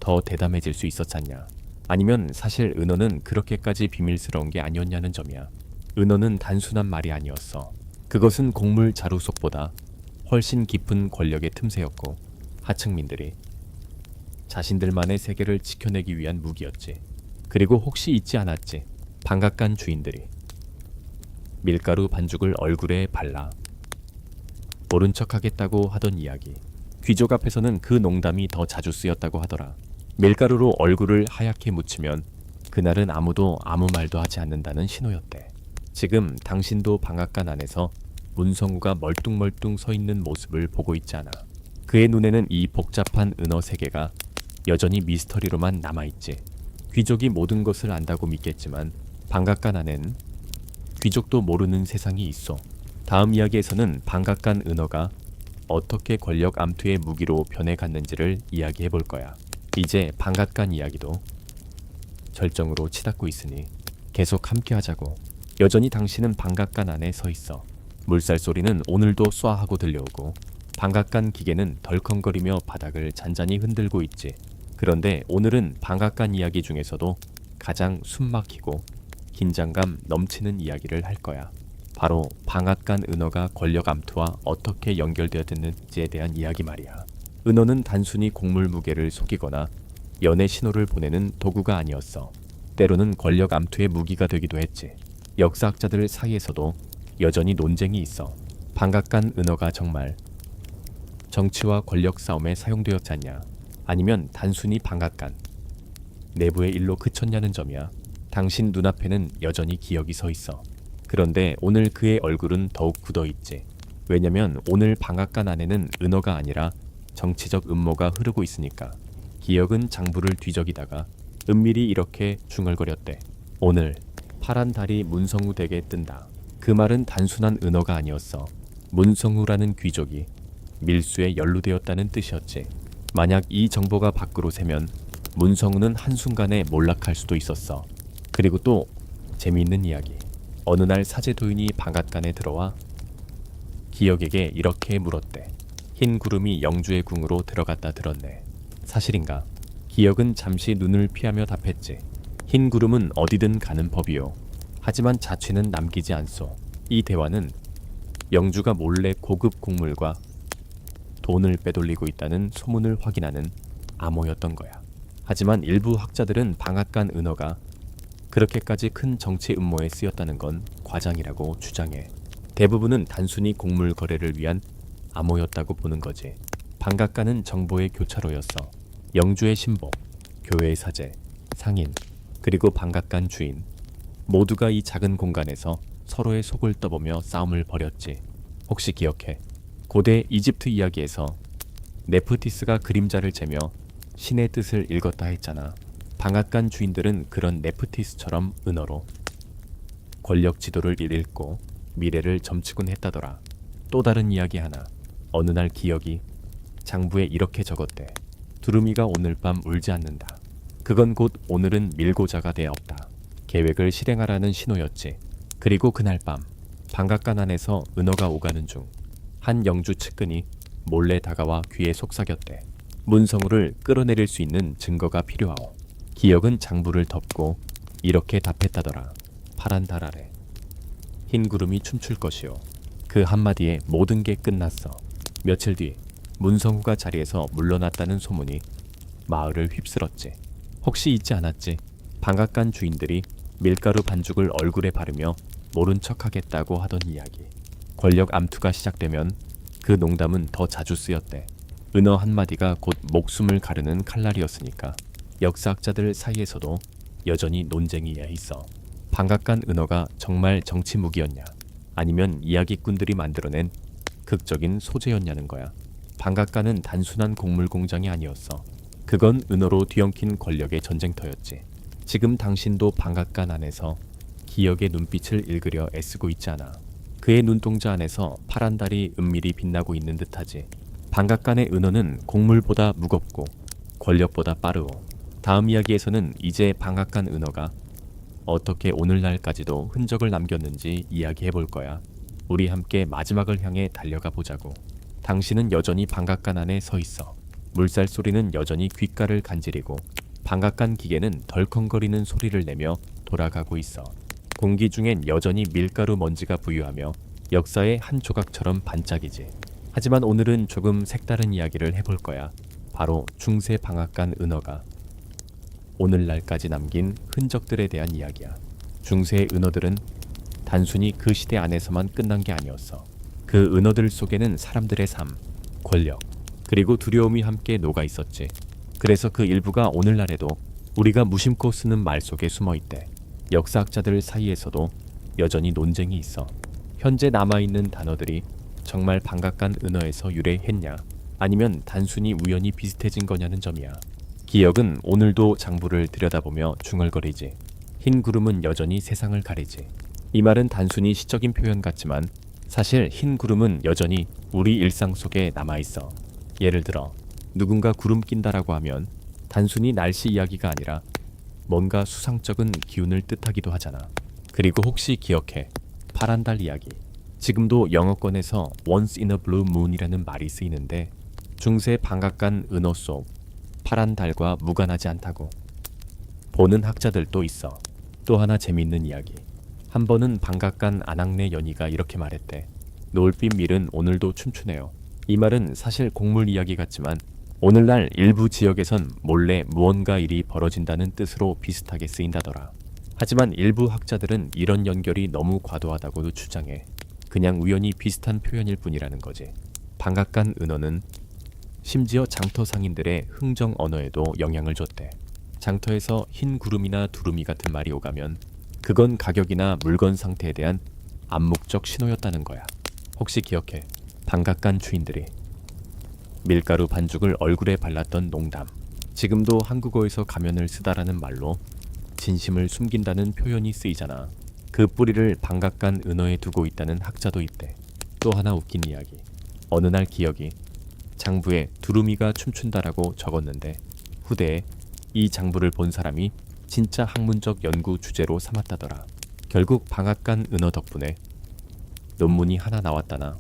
더 대담해질 수 있었잖냐, 아니면 사실 은어는 그렇게까지 비밀스러운 게 아니었냐는 점이야. 은어는 단순한 말이 아니었어. 그것은 곡물 자루 속보다 훨씬 깊은 권력의 틈새였고 하층민들이 자신들만의 세계를 지켜내기 위한 무기였지. 그리고 혹시 잊지 않았지. 방앗간 주인들이 밀가루 반죽을 얼굴에 발라 모른 척하겠다고 하던 이야기. 귀족 앞에서는 그 농담이 더 자주 쓰였다고 하더라. 밀가루로 얼굴을 하얗게 묻히면 그날은 아무도 아무 말도 하지 않는다는 신호였대. 지금 당신도 방앗간 안에서 문성우가 멀뚱멀뚱 서 있는 모습을 보고 있지 않아. 그의 눈에는 이 복잡한 은어 세계가 여전히 미스터리로만 남아있지. 귀족이 모든 것을 안다고 믿겠지만 방앗간 안엔 귀족도 모르는 세상이 있어. 다음 이야기에서는 방앗간 은어가 어떻게 권력 암투의 무기로 변해갔는지를 이야기해 볼 거야. 이제 방앗간 이야기도 절정으로 치닫고 있으니 계속 함께 하자고. 여전히 당신은 방앗간 안에 서 있어. 물살 소리는 오늘도 쏴하고 들려오고 방앗간 기계는 덜컹거리며 바닥을 잔잔히 흔들고 있지. 그런데 오늘은 방앗간 이야기 중에서도 가장 숨막히고 긴장감 넘치는 이야기를 할 거야. 바로 방앗간 은어가 권력 암투와 어떻게 연결되었는지에 대한 이야기 말이야. 은어는 단순히 곡물 무게를 속이거나 연애 신호를 보내는 도구가 아니었어. 때로는 권력 암투의 무기가 되기도 했지. 역사학자들 사이에서도 여전히 논쟁이 있어. 방앗간 은어가 정말 정치와 권력 싸움에 사용되었지 않냐, 아니면 단순히 방앗간 내부의 일로 그쳤냐는 점이야. 당신 눈앞에는 여전히 기억이 서 있어. 그런데 오늘 그의 얼굴은 더욱 굳어있지. 왜냐면 오늘 방앗간 안에는 은어가 아니라 정치적 음모가 흐르고 있으니까. 기혁은 장부를 뒤적이다가 은밀히 이렇게 중얼거렸대. 오늘 파란 달이 문성우 댁에 뜬다. 그 말은 단순한 은어가 아니었어. 문성우라는 귀족이 밀수에 연루되었다는 뜻이었지. 만약 이 정보가 밖으로 새면 문성우는 한순간에 몰락할 수도 있었어. 그리고 또 재미있는 이야기. 어느 날 사제도인이 방앗간에 들어와 기혁에게 이렇게 물었대. 흰 구름이 영주의 궁으로 들어갔다 들었네. 사실인가? 기혁은 잠시 눈을 피하며 답했지. 흰 구름은 어디든 가는 법이요. 하지만 자취는 남기지 않소. 이 대화는 영주가 몰래 고급 곡물과 돈을 빼돌리고 있다는 소문을 확인하는 암호였던 거야. 하지만 일부 학자들은 방앗간 은어가 그렇게까지 큰 정치 음모에 쓰였다는 건 과장이라고 주장해. 대부분은 단순히 곡물 거래를 위한 암호였다고 보는 거지. 방앗간은 정보의 교차로였어. 영주의 신복, 교회의 사제, 상인, 그리고 방앗간 주인 모두가 이 작은 공간에서 서로의 속을 떠보며 싸움을 벌였지. 혹시 기억해? 고대 이집트 이야기에서 네프티스가 그림자를 재며 신의 뜻을 읽었다 했잖아. 방앗간 주인들은 그런 네프티스처럼 은어로 권력 지도를 읽고 미래를 점치곤 했다더라. 또 다른 이야기 하나. 어느 날 기혁이 장부에 이렇게 적었대. 두루미가 오늘 밤 울지 않는다. 그건 곧 오늘은 밀고자가 되었다. 계획을 실행하라는 신호였지. 그리고 그날 밤 방앗간 안에서 은어가 오가는 중 한 영주 측근이 몰래 다가와 귀에 속삭였대. 문성우를 끌어내릴 수 있는 증거가 필요하오. 기혁은 장부를 덮고 이렇게 답했다더라. 파란 달 아래 흰 구름이 춤출 것이오. 그 한마디에 모든 게 끝났어. 며칠 뒤 문성우가 자리에서 물러났다는 소문이 마을을 휩쓸었지. 혹시 잊지 않았지? 방앗간 주인들이 밀가루 반죽을 얼굴에 바르며 모른 척하겠다고 하던 이야기. 권력 암투가 시작되면 그 농담은 더 자주 쓰였대. 은어 한마디가 곧 목숨을 가르는 칼날이었으니까. 역사학자들 사이에서도 여전히 논쟁이에 있어. 방앗간 은어가 정말 정치 무기였냐, 아니면 이야기꾼들이 만들어낸 극적인 소재였냐는 거야. 방앗간은 단순한 곡물 공장이 아니었어. 그건 은어로 뒤엉킨 권력의 전쟁터였지. 지금 당신도 방앗간 안에서 기혁의 눈빛을 읽으려 애쓰고 있지 않아. 그의 눈동자 안에서 파란 달이 은밀히 빛나고 있는 듯하지. 방앗간의 은어는 곡물보다 무겁고 권력보다 빠르오. 다음 이야기에서는 이제 방앗간 은어가 어떻게 오늘날까지도 흔적을 남겼는지 이야기해 볼 거야. 우리 함께 마지막을 향해 달려가 보자고. 당신은 여전히 방앗간 안에 서 있어. 물살 소리는 여전히 귓가를 간지리고 방앗간 기계는 덜컹거리는 소리를 내며 돌아가고 있어. 공기 중엔 여전히 밀가루 먼지가 부유하며 역사의 한 조각처럼 반짝이지. 하지만 오늘은 조금 색다른 이야기를 해볼 거야. 바로 중세 방앗간 은어가 오늘날까지 남긴 흔적들에 대한 이야기야. 중세의 은어들은 단순히 그 시대 안에서만 끝난 게 아니었어. 그 은어들 속에는 사람들의 삶, 권력, 그리고 두려움이 함께 녹아 있었지. 그래서 그 일부가 오늘날에도 우리가 무심코 쓰는 말 속에 숨어 있대. 역사학자들 사이에서도 여전히 논쟁이 있어. 현재 남아있는 단어들이 정말 방앗간 은어에서 유래했냐, 아니면 단순히 우연히 비슷해진 거냐는 점이야. 기혁은 오늘도 장부를 들여다보며 중얼거리지. 흰 구름은 여전히 세상을 가리지. 이 말은 단순히 시적인 표현 같지만 사실 흰 구름은 여전히 우리 일상 속에 남아있어. 예를 들어 누군가 구름 낀다라고 하면 단순히 날씨 이야기가 아니라 뭔가 수상쩍은 기운을 뜻하기도 하잖아. 그리고 혹시 기억해? 파란 달 이야기. 지금도 영어권에서 once in a blue moon이라는 말이 쓰이는데 중세 방앗간 은어 속 파란 달과 무관하지 않다고 보는 학자들도 있어. 또 하나 재미있는 이야기. 한 번은 방앗간 안악내 연희가 이렇게 말했대. 노을빛 밀은 오늘도 춤추네요. 이 말은 사실 곡물 이야기 같지만 오늘날 일부 지역에선 몰래 무언가 일이 벌어진다는 뜻으로 비슷하게 쓰인다더라. 하지만 일부 학자들은 이런 연결이 너무 과도하다고도 주장해. 그냥 우연히 비슷한 표현일 뿐이라는 거지. 방앗간 은어는 심지어 장터 상인들의 흥정 언어에도 영향을 줬대. 장터에서 흰 구름이나 두루미 같은 말이 오가면 그건 가격이나 물건 상태에 대한 암묵적 신호였다는 거야. 혹시 기억해? 방앗간 주인들이 밀가루 반죽을 얼굴에 발랐던 농담. 지금도 한국어에서 가면을 쓰다라는 말로 진심을 숨긴다는 표현이 쓰이잖아. 그 뿌리를 방앗간 은어에 두고 있다는 학자도 있대. 또 하나 웃긴 이야기. 어느 날 기억이 장부에 두루미가 춤춘다라고 적었는데 후대에 이 장부를 본 사람이 진짜 학문적 연구 주제로 삼았다더라. 결국 방앗간 은어 덕분에 논문이 하나 나왔다나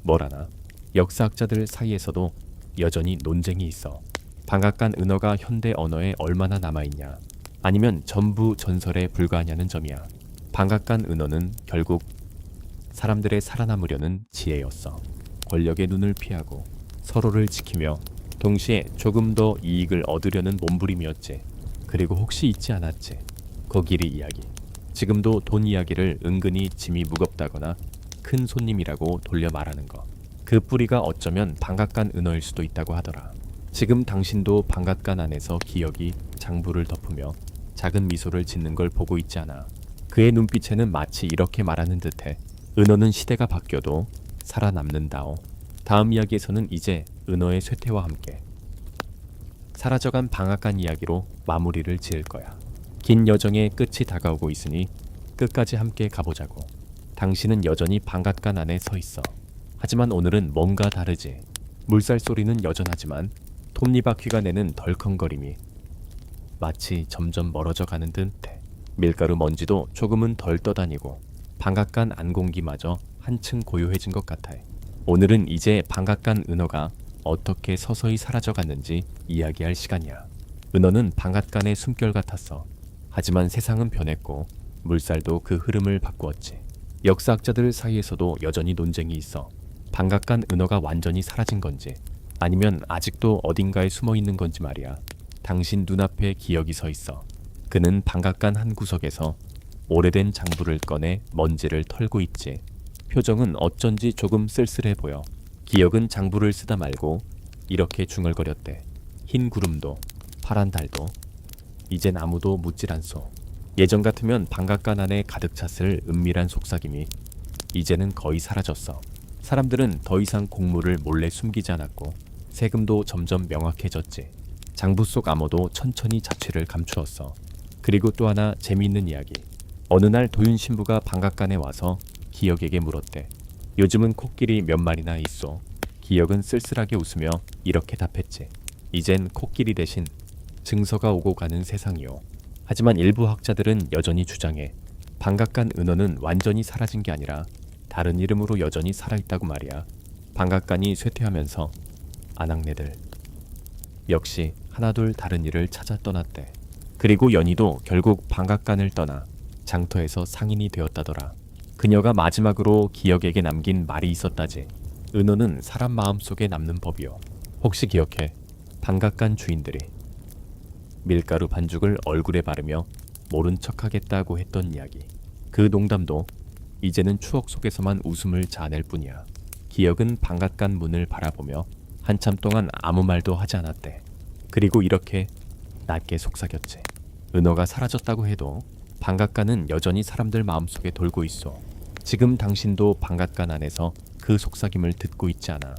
뭐라나. 역사학자들 사이에서도 여전히 논쟁이 있어. 방앗간 은어가 현대 언어에 얼마나 남아있냐, 아니면 전부 전설에 불과하냐는 점이야. 방앗간 은어는 결국 사람들의 살아남으려는 지혜였어. 권력의 눈을 피하고 서로를 지키며 동시에 조금 더 이익을 얻으려는 몸부림이었지. 그리고 혹시 잊지 않았지? 거기리 이야기. 지금도 돈 이야기를 은근히 짐이 무겁다거나 큰 손님이라고 돌려 말하는 거. 그 뿌리가 어쩌면 방앗간 은어일 수도 있다고 하더라. 지금 당신도 방앗간 안에서 기억이 장부를 덮으며 작은 미소를 짓는 걸 보고 있지 않아. 그의 눈빛에는 마치 이렇게 말하는 듯해. 은어는 시대가 바뀌어도 살아남는다오. 다음 이야기에서는 이제 은어의 쇠퇴와 함께 사라져간 방앗간 이야기로 마무리를 지을 거야. 긴 여정의 끝이 다가오고 있으니 끝까지 함께 가보자고. 당신은 여전히 방앗간 안에 서 있어. 하지만 오늘은 뭔가 다르지. 물살 소리는 여전하지만 톱니바퀴가 내는 덜컹거림이 마치 점점 멀어져 가는 듯해. 밀가루 먼지도 조금은 덜 떠다니고 방앗간 안공기마저 한층 고요해진 것 같아. 오늘은 이제 방앗간 은어가 어떻게 서서히 사라져 갔는지 이야기할 시간이야. 은어는 방앗간의 숨결 같았어. 하지만 세상은 변했고 물살도 그 흐름을 바꾸었지. 역사학자들 사이에서도 여전히 논쟁이 있어. 방앗간 은어가 완전히 사라진 건지 아니면 아직도 어딘가에 숨어 있는 건지 말이야. 당신 눈앞에 기억이 서 있어. 그는 방앗간 한 구석에서 오래된 장부를 꺼내 먼지를 털고 있지. 표정은 어쩐지 조금 쓸쓸해 보여. 기억은 장부를 쓰다 말고 이렇게 중얼거렸대. 흰 구름도 파란 달도 이젠 아무도 묻질 않소. 예전 같으면 방앗간 안에 가득 찼을 은밀한 속삭임이 이제는 거의 사라졌어. 사람들은 더 이상 곡물을 몰래 숨기지 않았고 세금도 점점 명확해졌지. 장부 속 암호도 천천히 자취를 감추었어. 그리고 또 하나 재미있는 이야기. 어느 날 도윤 신부가 방앗간에 와서 기억에게 물었대. 요즘은 코끼리 몇 마리나 있소? 기억은 쓸쓸하게 웃으며 이렇게 답했지. 이젠 코끼리 대신 증서가 오고 가는 세상이요. 하지만 일부 학자들은 여전히 주장해. 방앗간 은어는 완전히 사라진 게 아니라 다른 이름으로 여전히 살아있다고 말이야. 방앗간이 쇠퇴하면서 아낙네들 역시 하나둘 다른 일을 찾아 떠났대. 그리고 연희도 결국 방앗간을 떠나 장터에서 상인이 되었다더라. 그녀가 마지막으로 기억에게 남긴 말이 있었다지. 은어는 사람 마음속에 남는 법이요. 혹시 기억해? 방앗간 주인들이 밀가루 반죽을 얼굴에 바르며 모른 척하겠다고 했던 이야기. 그 농담도 이제는 추억 속에서만 웃음을 자아낼 뿐이야. 기억은 방앗간 문을 바라보며 한참 동안 아무 말도 하지 않았대. 그리고 이렇게 낮게 속삭였지. 은어가 사라졌다고 해도 방앗간은 여전히 사람들 마음속에 돌고 있어. 지금 당신도 방앗간 안에서 그 속삭임을 듣고 있지 않아.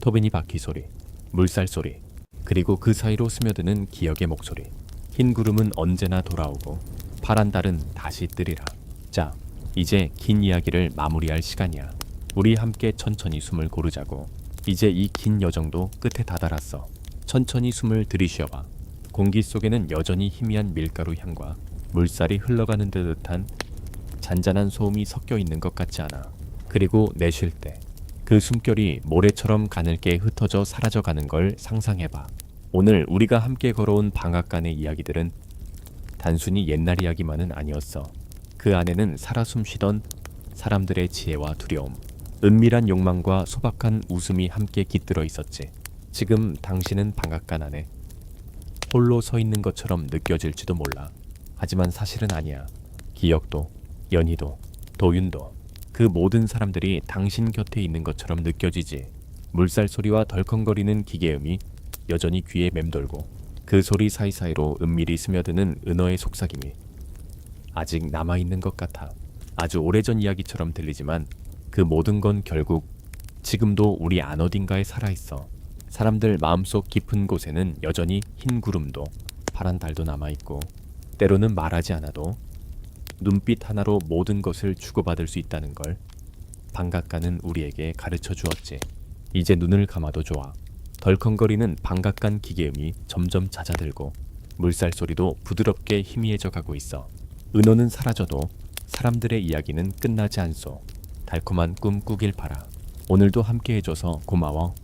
토비니 바퀴 소리, 물살 소리, 그리고 그 사이로 스며드는 기억의 목소리. 흰 구름은 언제나 돌아오고 파란 달은 다시 뜨리라. 자, 이제 긴 이야기를 마무리할 시간이야. 우리 함께 천천히 숨을 고르자고. 이제 이 긴 여정도 끝에 다다랐어. 천천히 숨을 들이쉬어봐. 공기 속에는 여전히 희미한 밀가루 향과 물살이 흘러가는 듯한 잔잔한 소음이 섞여 있는 것 같지 않아. 그리고 내쉴 때 그 숨결이 모래처럼 가늘게 흩어져 사라져가는 걸 상상해봐. 오늘 우리가 함께 걸어온 방앗간의 이야기들은 단순히 옛날 이야기만은 아니었어. 그 안에는 살아 숨쉬던 사람들의 지혜와 두려움, 은밀한 욕망과 소박한 웃음이 함께 깃들어 있었지. 지금 당신은 방앗간 안에 홀로 서 있는 것처럼 느껴질지도 몰라. 하지만 사실은 아니야. 기억도, 연희도, 도윤도, 그 모든 사람들이 당신 곁에 있는 것처럼 느껴지지. 물살 소리와 덜컹거리는 기계음이 여전히 귀에 맴돌고 그 소리 사이사이로 은밀히 스며드는 은어의 속삭임이 아직 남아있는 것 같아. 아주 오래전 이야기처럼 들리지만 그 모든 건 결국 지금도 우리 안 어딘가에 살아있어. 사람들 마음속 깊은 곳에는 여전히 흰 구름도 파란 달도 남아있고, 때로는 말하지 않아도 눈빛 하나로 모든 것을 주고받을 수 있다는 걸 방앗간은 우리에게 가르쳐 주었지. 이제 눈을 감아도 좋아. 덜컹거리는 방앗간 기계음이 점점 잦아들고 물살 소리도 부드럽게 희미해져 가고 있어. 은호는 사라져도 사람들의 이야기는 끝나지 않소. 달콤한 꿈 꾸길 바라. 오늘도 함께 해줘서 고마워.